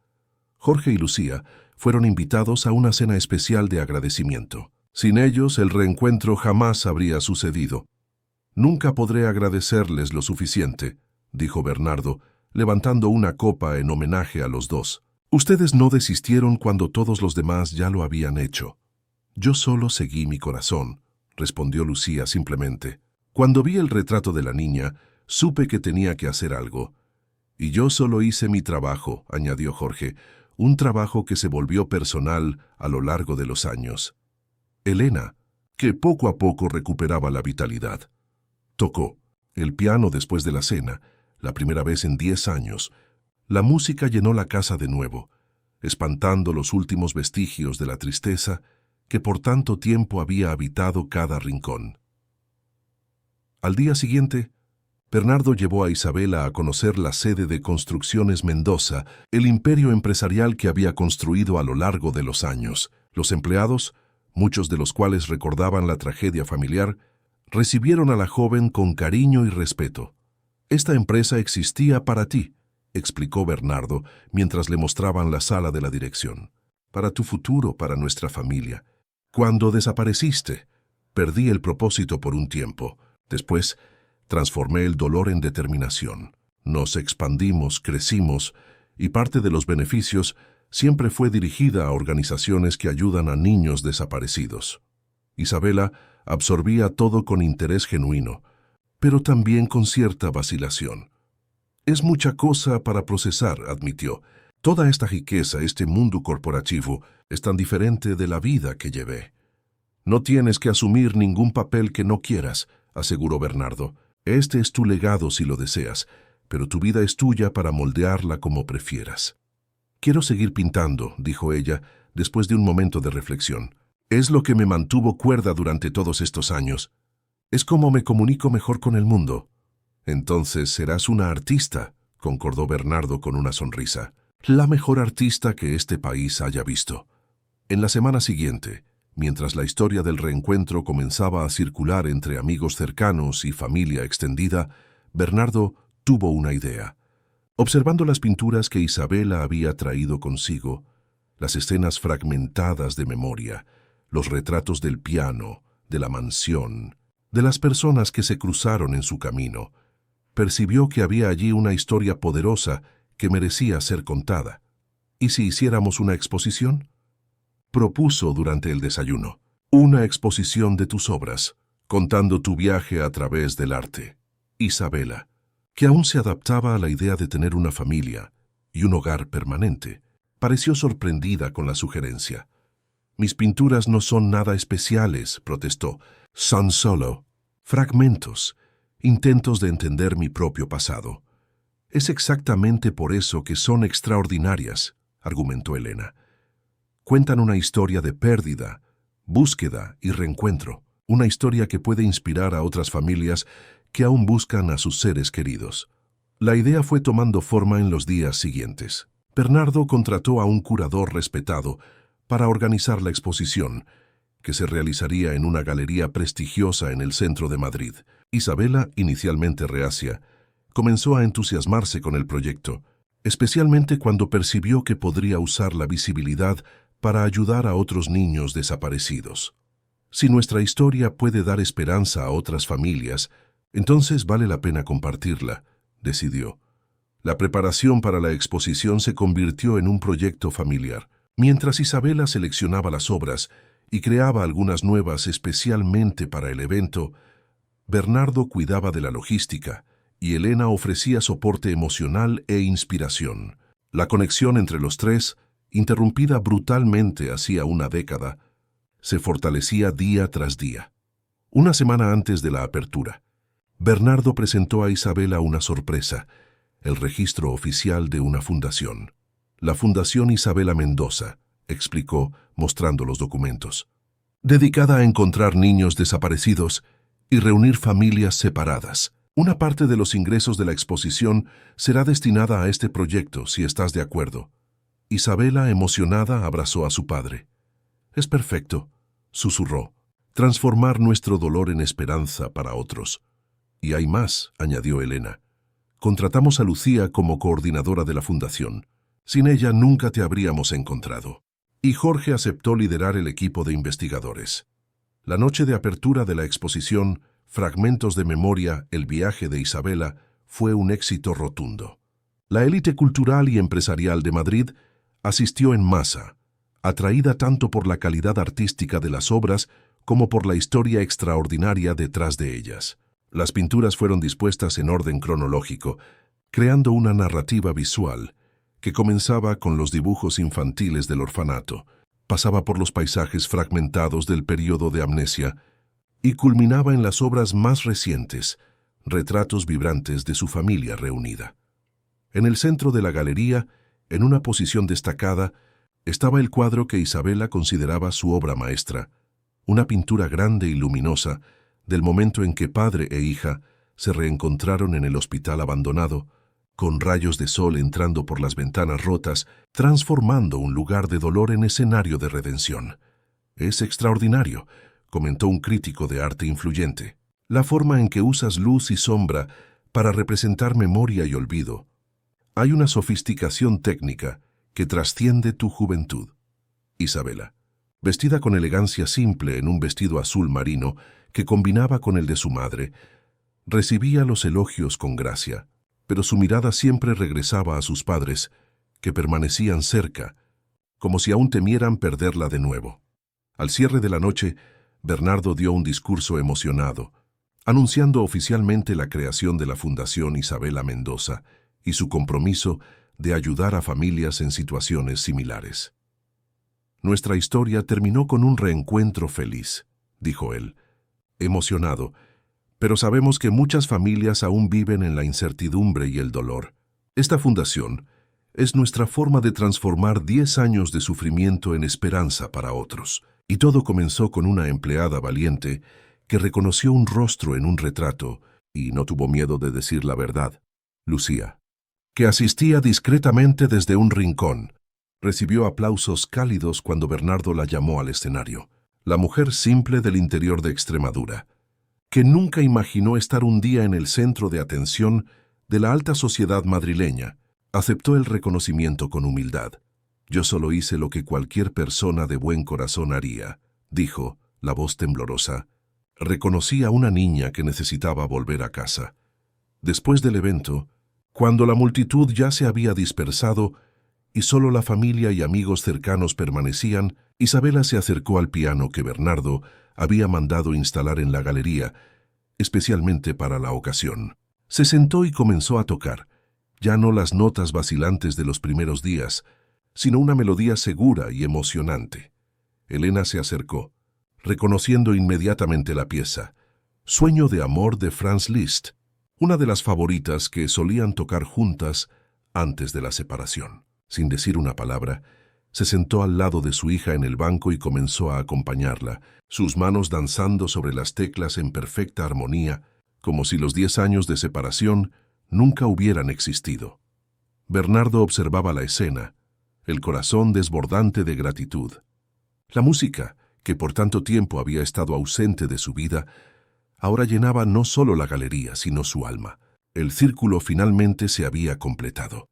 Jorge y Lucía fueron invitados a una cena especial de agradecimiento. Sin ellos, el reencuentro jamás habría sucedido. «Nunca podré agradecerles lo suficiente», dijo Bernardo, levantando una copa en homenaje a los dos. «Ustedes no desistieron cuando todos los demás ya lo habían hecho». «Yo solo seguí mi corazón», respondió Lucía simplemente. «Cuando vi el retrato de la niña, supe que tenía que hacer algo. Y yo solo hice mi trabajo», añadió Jorge, un trabajo que se volvió personal a lo largo de los años. Elena, que poco a poco recuperaba la vitalidad, tocó el piano después de la cena, la primera vez en 10 años. La música llenó la casa de nuevo, espantando los últimos vestigios de la tristeza que por tanto tiempo había habitado cada rincón. Al día siguiente, Bernardo llevó a Isabela a conocer la sede de Construcciones Mendoza, el imperio empresarial que había construido a lo largo de los años. Los empleados, muchos de los cuales recordaban la tragedia familiar, recibieron a la joven con cariño y respeto. «Esta empresa existía para ti», explicó Bernardo mientras le mostraban la sala de la dirección. para tu futuro, para nuestra familia. Cuando desapareciste, perdí el propósito por un tiempo. Después, transformé el dolor en determinación. Nos expandimos, crecimos, y parte de los beneficios siempre fue dirigida a organizaciones que ayudan a niños desaparecidos. Isabela absorbía todo con interés genuino, pero también con cierta vacilación. Es mucha cosa para procesar, admitió. Toda esta riqueza, este mundo corporativo, es tan diferente de la vida que llevé. No tienes que asumir ningún papel que no quieras, aseguró Bernardo. Este es tu legado si lo deseas, pero tu vida es tuya para moldearla como prefieras. Quiero seguir pintando, dijo ella, después de un momento de reflexión. Es lo que me mantuvo cuerda durante todos estos años. Es como me comunico mejor con el mundo. Entonces serás una artista, concordó Bernardo con una sonrisa. La mejor artista que este país haya visto. En la semana siguiente, mientras la historia del reencuentro comenzaba a circular entre amigos cercanos y familia extendida, Bernardo tuvo una idea. Observando las pinturas que Isabela había traído consigo, las escenas fragmentadas de memoria, los retratos del piano, de la mansión, de las personas que se cruzaron en su camino, percibió que había allí una historia poderosa que merecía ser contada. ¿Y si hiciéramos una exposición? Propuso durante el desayuno. Una exposición de tus obras, contando tu viaje a través del arte. Isabela, que aún se adaptaba a la idea de tener una familia y un hogar permanente, pareció sorprendida con la sugerencia. Mis pinturas no son nada especiales, protestó. Son solo fragmentos, intentos de entender mi propio pasado. Es exactamente por eso que son extraordinarias, argumentó Elena. Cuentan una historia de pérdida, búsqueda y reencuentro, una historia que puede inspirar a otras familias que aún buscan a sus seres queridos. La idea fue tomando forma en los días siguientes. Bernardo contrató a un curador respetado para organizar la exposición, que se realizaría en una galería prestigiosa en el centro de Madrid. Isabela, inicialmente reacia, comenzó a entusiasmarse con el proyecto, especialmente cuando percibió que podría usar la visibilidad para ayudar a otros niños desaparecidos. Si nuestra historia puede dar esperanza a otras familias, entonces vale la pena compartirla, decidió. La preparación para la exposición se convirtió en un proyecto familiar. Mientras Isabela seleccionaba las obras y creaba algunas nuevas especialmente para el evento, Bernardo cuidaba de la logística y Elena ofrecía soporte emocional e inspiración. La conexión entre los tres, interrumpida brutalmente hacía una década, se fortalecía día tras día. Una semana antes de la apertura, Bernardo presentó a Isabela una sorpresa, el registro oficial de una fundación. La Fundación Isabela Mendoza, explicó, mostrando los documentos, dedicada a encontrar niños desaparecidos y reunir familias separadas. Una parte de los ingresos de la exposición será destinada a este proyecto, si estás de acuerdo. Isabela, emocionada, abrazó a su padre. Es perfecto, susurró. Transformar nuestro dolor en esperanza para otros. Y hay más, añadió Elena. Contratamos a Lucía como coordinadora de la fundación. Sin ella nunca te habríamos encontrado. Y Jorge aceptó liderar el equipo de investigadores. La noche de apertura de la exposición Fragmentos de Memoria, el viaje de Isabela, fue un éxito rotundo. La élite cultural y empresarial de Madrid asistió en masa, atraída tanto por la calidad artística de las obras como por la historia extraordinaria detrás de ellas. Las pinturas fueron dispuestas en orden cronológico, creando una narrativa visual que comenzaba con los dibujos infantiles del orfanato, pasaba por los paisajes fragmentados del período de amnesia y culminaba en las obras más recientes, retratos vibrantes de su familia reunida. En el centro de la galería, en una posición destacada, estaba el cuadro que Isabela consideraba su obra maestra, una pintura grande y luminosa del momento en que padre e hija se reencontraron en el hospital abandonado, con rayos de sol entrando por las ventanas rotas, transformando un lugar de dolor en escenario de redención. Es extraordinario, comentó un crítico de arte influyente, la forma en que usas luz y sombra para representar memoria y olvido. Hay una sofisticación técnica que trasciende tu juventud. Isabela, vestida con elegancia simple en un vestido azul marino que combinaba con el de su madre, recibía los elogios con gracia, pero su mirada siempre regresaba a sus padres, que permanecían cerca, como si aún temieran perderla de nuevo. Al cierre de la noche, Bernardo dio un discurso emocionado, anunciando oficialmente la creación de la Fundación Isabela Mendoza y su compromiso de ayudar a familias en situaciones similares. Nuestra historia terminó con un reencuentro feliz, dijo él, emocionado, pero sabemos que muchas familias aún viven en la incertidumbre y el dolor. Esta fundación es nuestra forma de transformar 10 años de sufrimiento en esperanza para otros. Y todo comenzó con una empleada valiente que reconoció un rostro en un retrato y no tuvo miedo de decir la verdad, Lucía, que asistía discretamente desde un rincón. Recibió aplausos cálidos cuando Bernardo la llamó al escenario. La mujer simple del interior de Extremadura, que nunca imaginó estar un día en el centro de atención de la alta sociedad madrileña, aceptó el reconocimiento con humildad. «Yo solo hice lo que cualquier persona de buen corazón haría», dijo, la voz temblorosa. Reconocí a una niña que necesitaba volver a casa. Después del evento, cuando la multitud ya se había dispersado y solo la familia y amigos cercanos permanecían, Isabela se acercó al piano que Bernardo había mandado instalar en la galería, especialmente para la ocasión. Se sentó y comenzó a tocar, ya no las notas vacilantes de los primeros días, sino una melodía segura y emocionante. Elena se acercó, reconociendo inmediatamente la pieza, Sueño de amor de Franz Liszt, una de las favoritas que solían tocar juntas antes de la separación. Sin decir una palabra, se sentó al lado de su hija en el banco y comenzó a acompañarla, sus manos danzando sobre las teclas en perfecta armonía, como si los 10 años de separación nunca hubieran existido. Bernardo observaba la escena, el corazón desbordante de gratitud. La música, que por tanto tiempo había estado ausente de su vida, ahora llenaba no solo la galería, sino su alma. El círculo finalmente se había completado.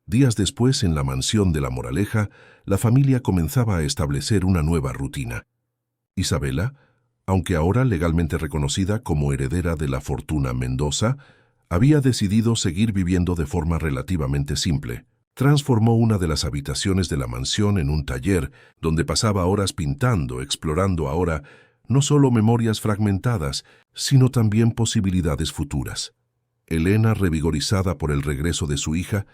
Días después, en la mansión de La Moraleja, la familia comenzaba a establecer una nueva rutina. Isabela, aunque ahora legalmente reconocida como heredera de la fortuna Mendoza, había decidido seguir viviendo de forma relativamente simple. Transformó una de las habitaciones de la mansión en un taller donde pasaba horas pintando, explorando ahora no solo memorias fragmentadas, sino también posibilidades futuras. Elena, revigorizada por el regreso de su hija,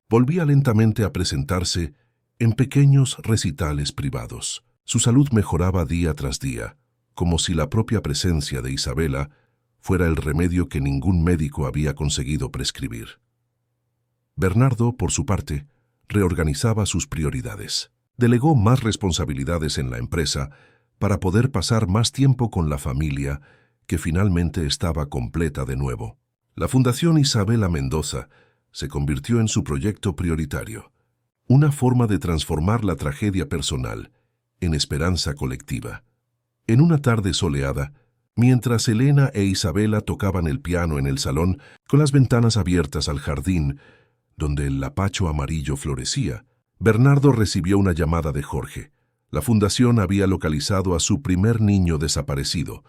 volvía lentamente a presentarse en pequeños recitales privados. Su salud mejoraba día tras día, como si la propia presencia de Isabela fuera el remedio que ningún médico había conseguido prescribir. Bernardo, por su parte, reorganizaba sus prioridades. Delegó más responsabilidades en la empresa para poder pasar más tiempo con la familia, que finalmente estaba completa de nuevo. La Fundación Isabela Mendoza se convirtió en su proyecto prioritario, una forma de transformar la tragedia personal en esperanza colectiva. En una tarde soleada, mientras Elena e Isabela tocaban el piano en el salón con las ventanas abiertas al jardín, donde el lapacho amarillo florecía, Bernardo recibió una llamada de Jorge. La fundación había localizado a su primer niño desaparecido,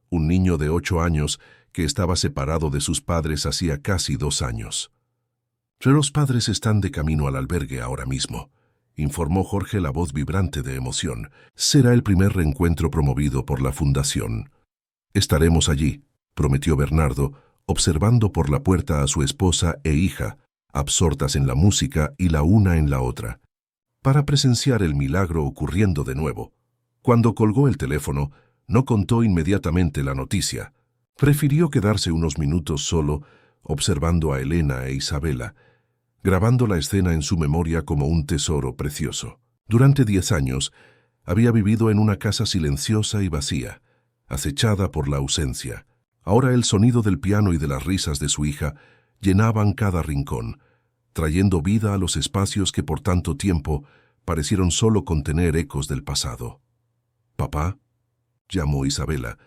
un niño de 8 años que estaba separado de sus padres hacía casi 2 años. «Los padres están de camino al albergue ahora mismo», informó Jorge, la voz vibrante de emoción. «Será el primer reencuentro promovido por la fundación. Estaremos allí», prometió Bernardo, observando por la puerta a su esposa e hija, absortas en la música y la una en la otra, para presenciar el milagro ocurriendo de nuevo. Cuando colgó el teléfono, no contó inmediatamente la noticia. Prefirió quedarse unos minutos solo, observando a Elena e Isabela, grabando la escena en su memoria como un tesoro precioso. Durante 10 años, había vivido en una casa silenciosa y vacía, acechada por la ausencia. Ahora el sonido del piano y de las risas de su hija llenaban cada rincón, trayendo vida a los espacios que por tanto tiempo parecieron solo contener ecos del pasado. «Papá», llamó Isabela,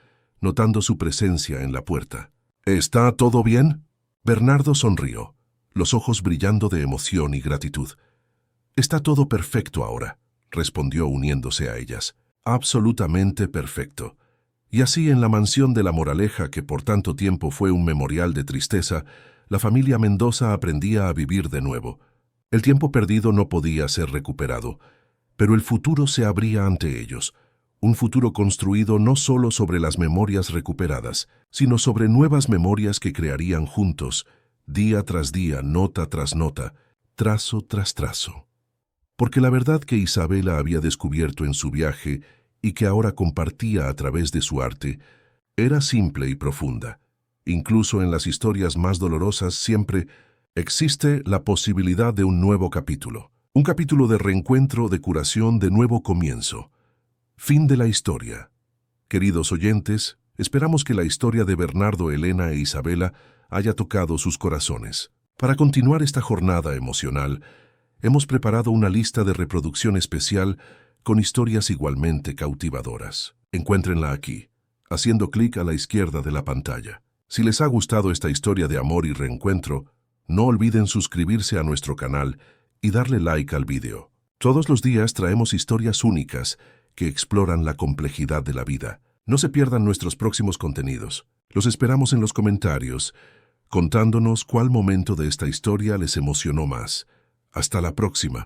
notando su presencia en la puerta. «¿Está todo bien?» Bernardo sonrió, los ojos brillando de emoción y gratitud. «Está todo perfecto ahora», respondió uniéndose a ellas. Absolutamente perfecto. Y así en la mansión de La Moraleja, que por tanto tiempo fue un memorial de tristeza, la familia Mendoza aprendía a vivir de nuevo. El tiempo perdido no podía ser recuperado, pero el futuro se abría ante ellos. Un futuro construido no solo sobre las memorias recuperadas, sino sobre nuevas memorias que crearían juntos, día tras día, nota tras nota, trazo tras trazo. Porque la verdad que Isabela había descubierto en su viaje y que ahora compartía a través de su arte, era simple y profunda. Incluso en las historias más dolorosas siempre existe la posibilidad de un nuevo capítulo. Un capítulo de reencuentro, de curación, de nuevo comienzo. Fin de la historia. Queridos oyentes, esperamos que la historia de Bernardo, Elena e Isabela haya tocado sus corazones. Para continuar esta jornada emocional, hemos preparado una lista de reproducción especial con historias igualmente cautivadoras. Encuéntrenla aquí, haciendo clic a la izquierda de la pantalla. Si les ha gustado esta historia de amor y reencuentro, no olviden suscribirse a nuestro canal y darle like al video. Todos los días traemos historias únicas que exploran la complejidad de la vida. No se pierdan nuestros próximos contenidos. Los esperamos en los comentarios, contándonos cuál momento de esta historia les emocionó más. Hasta la próxima.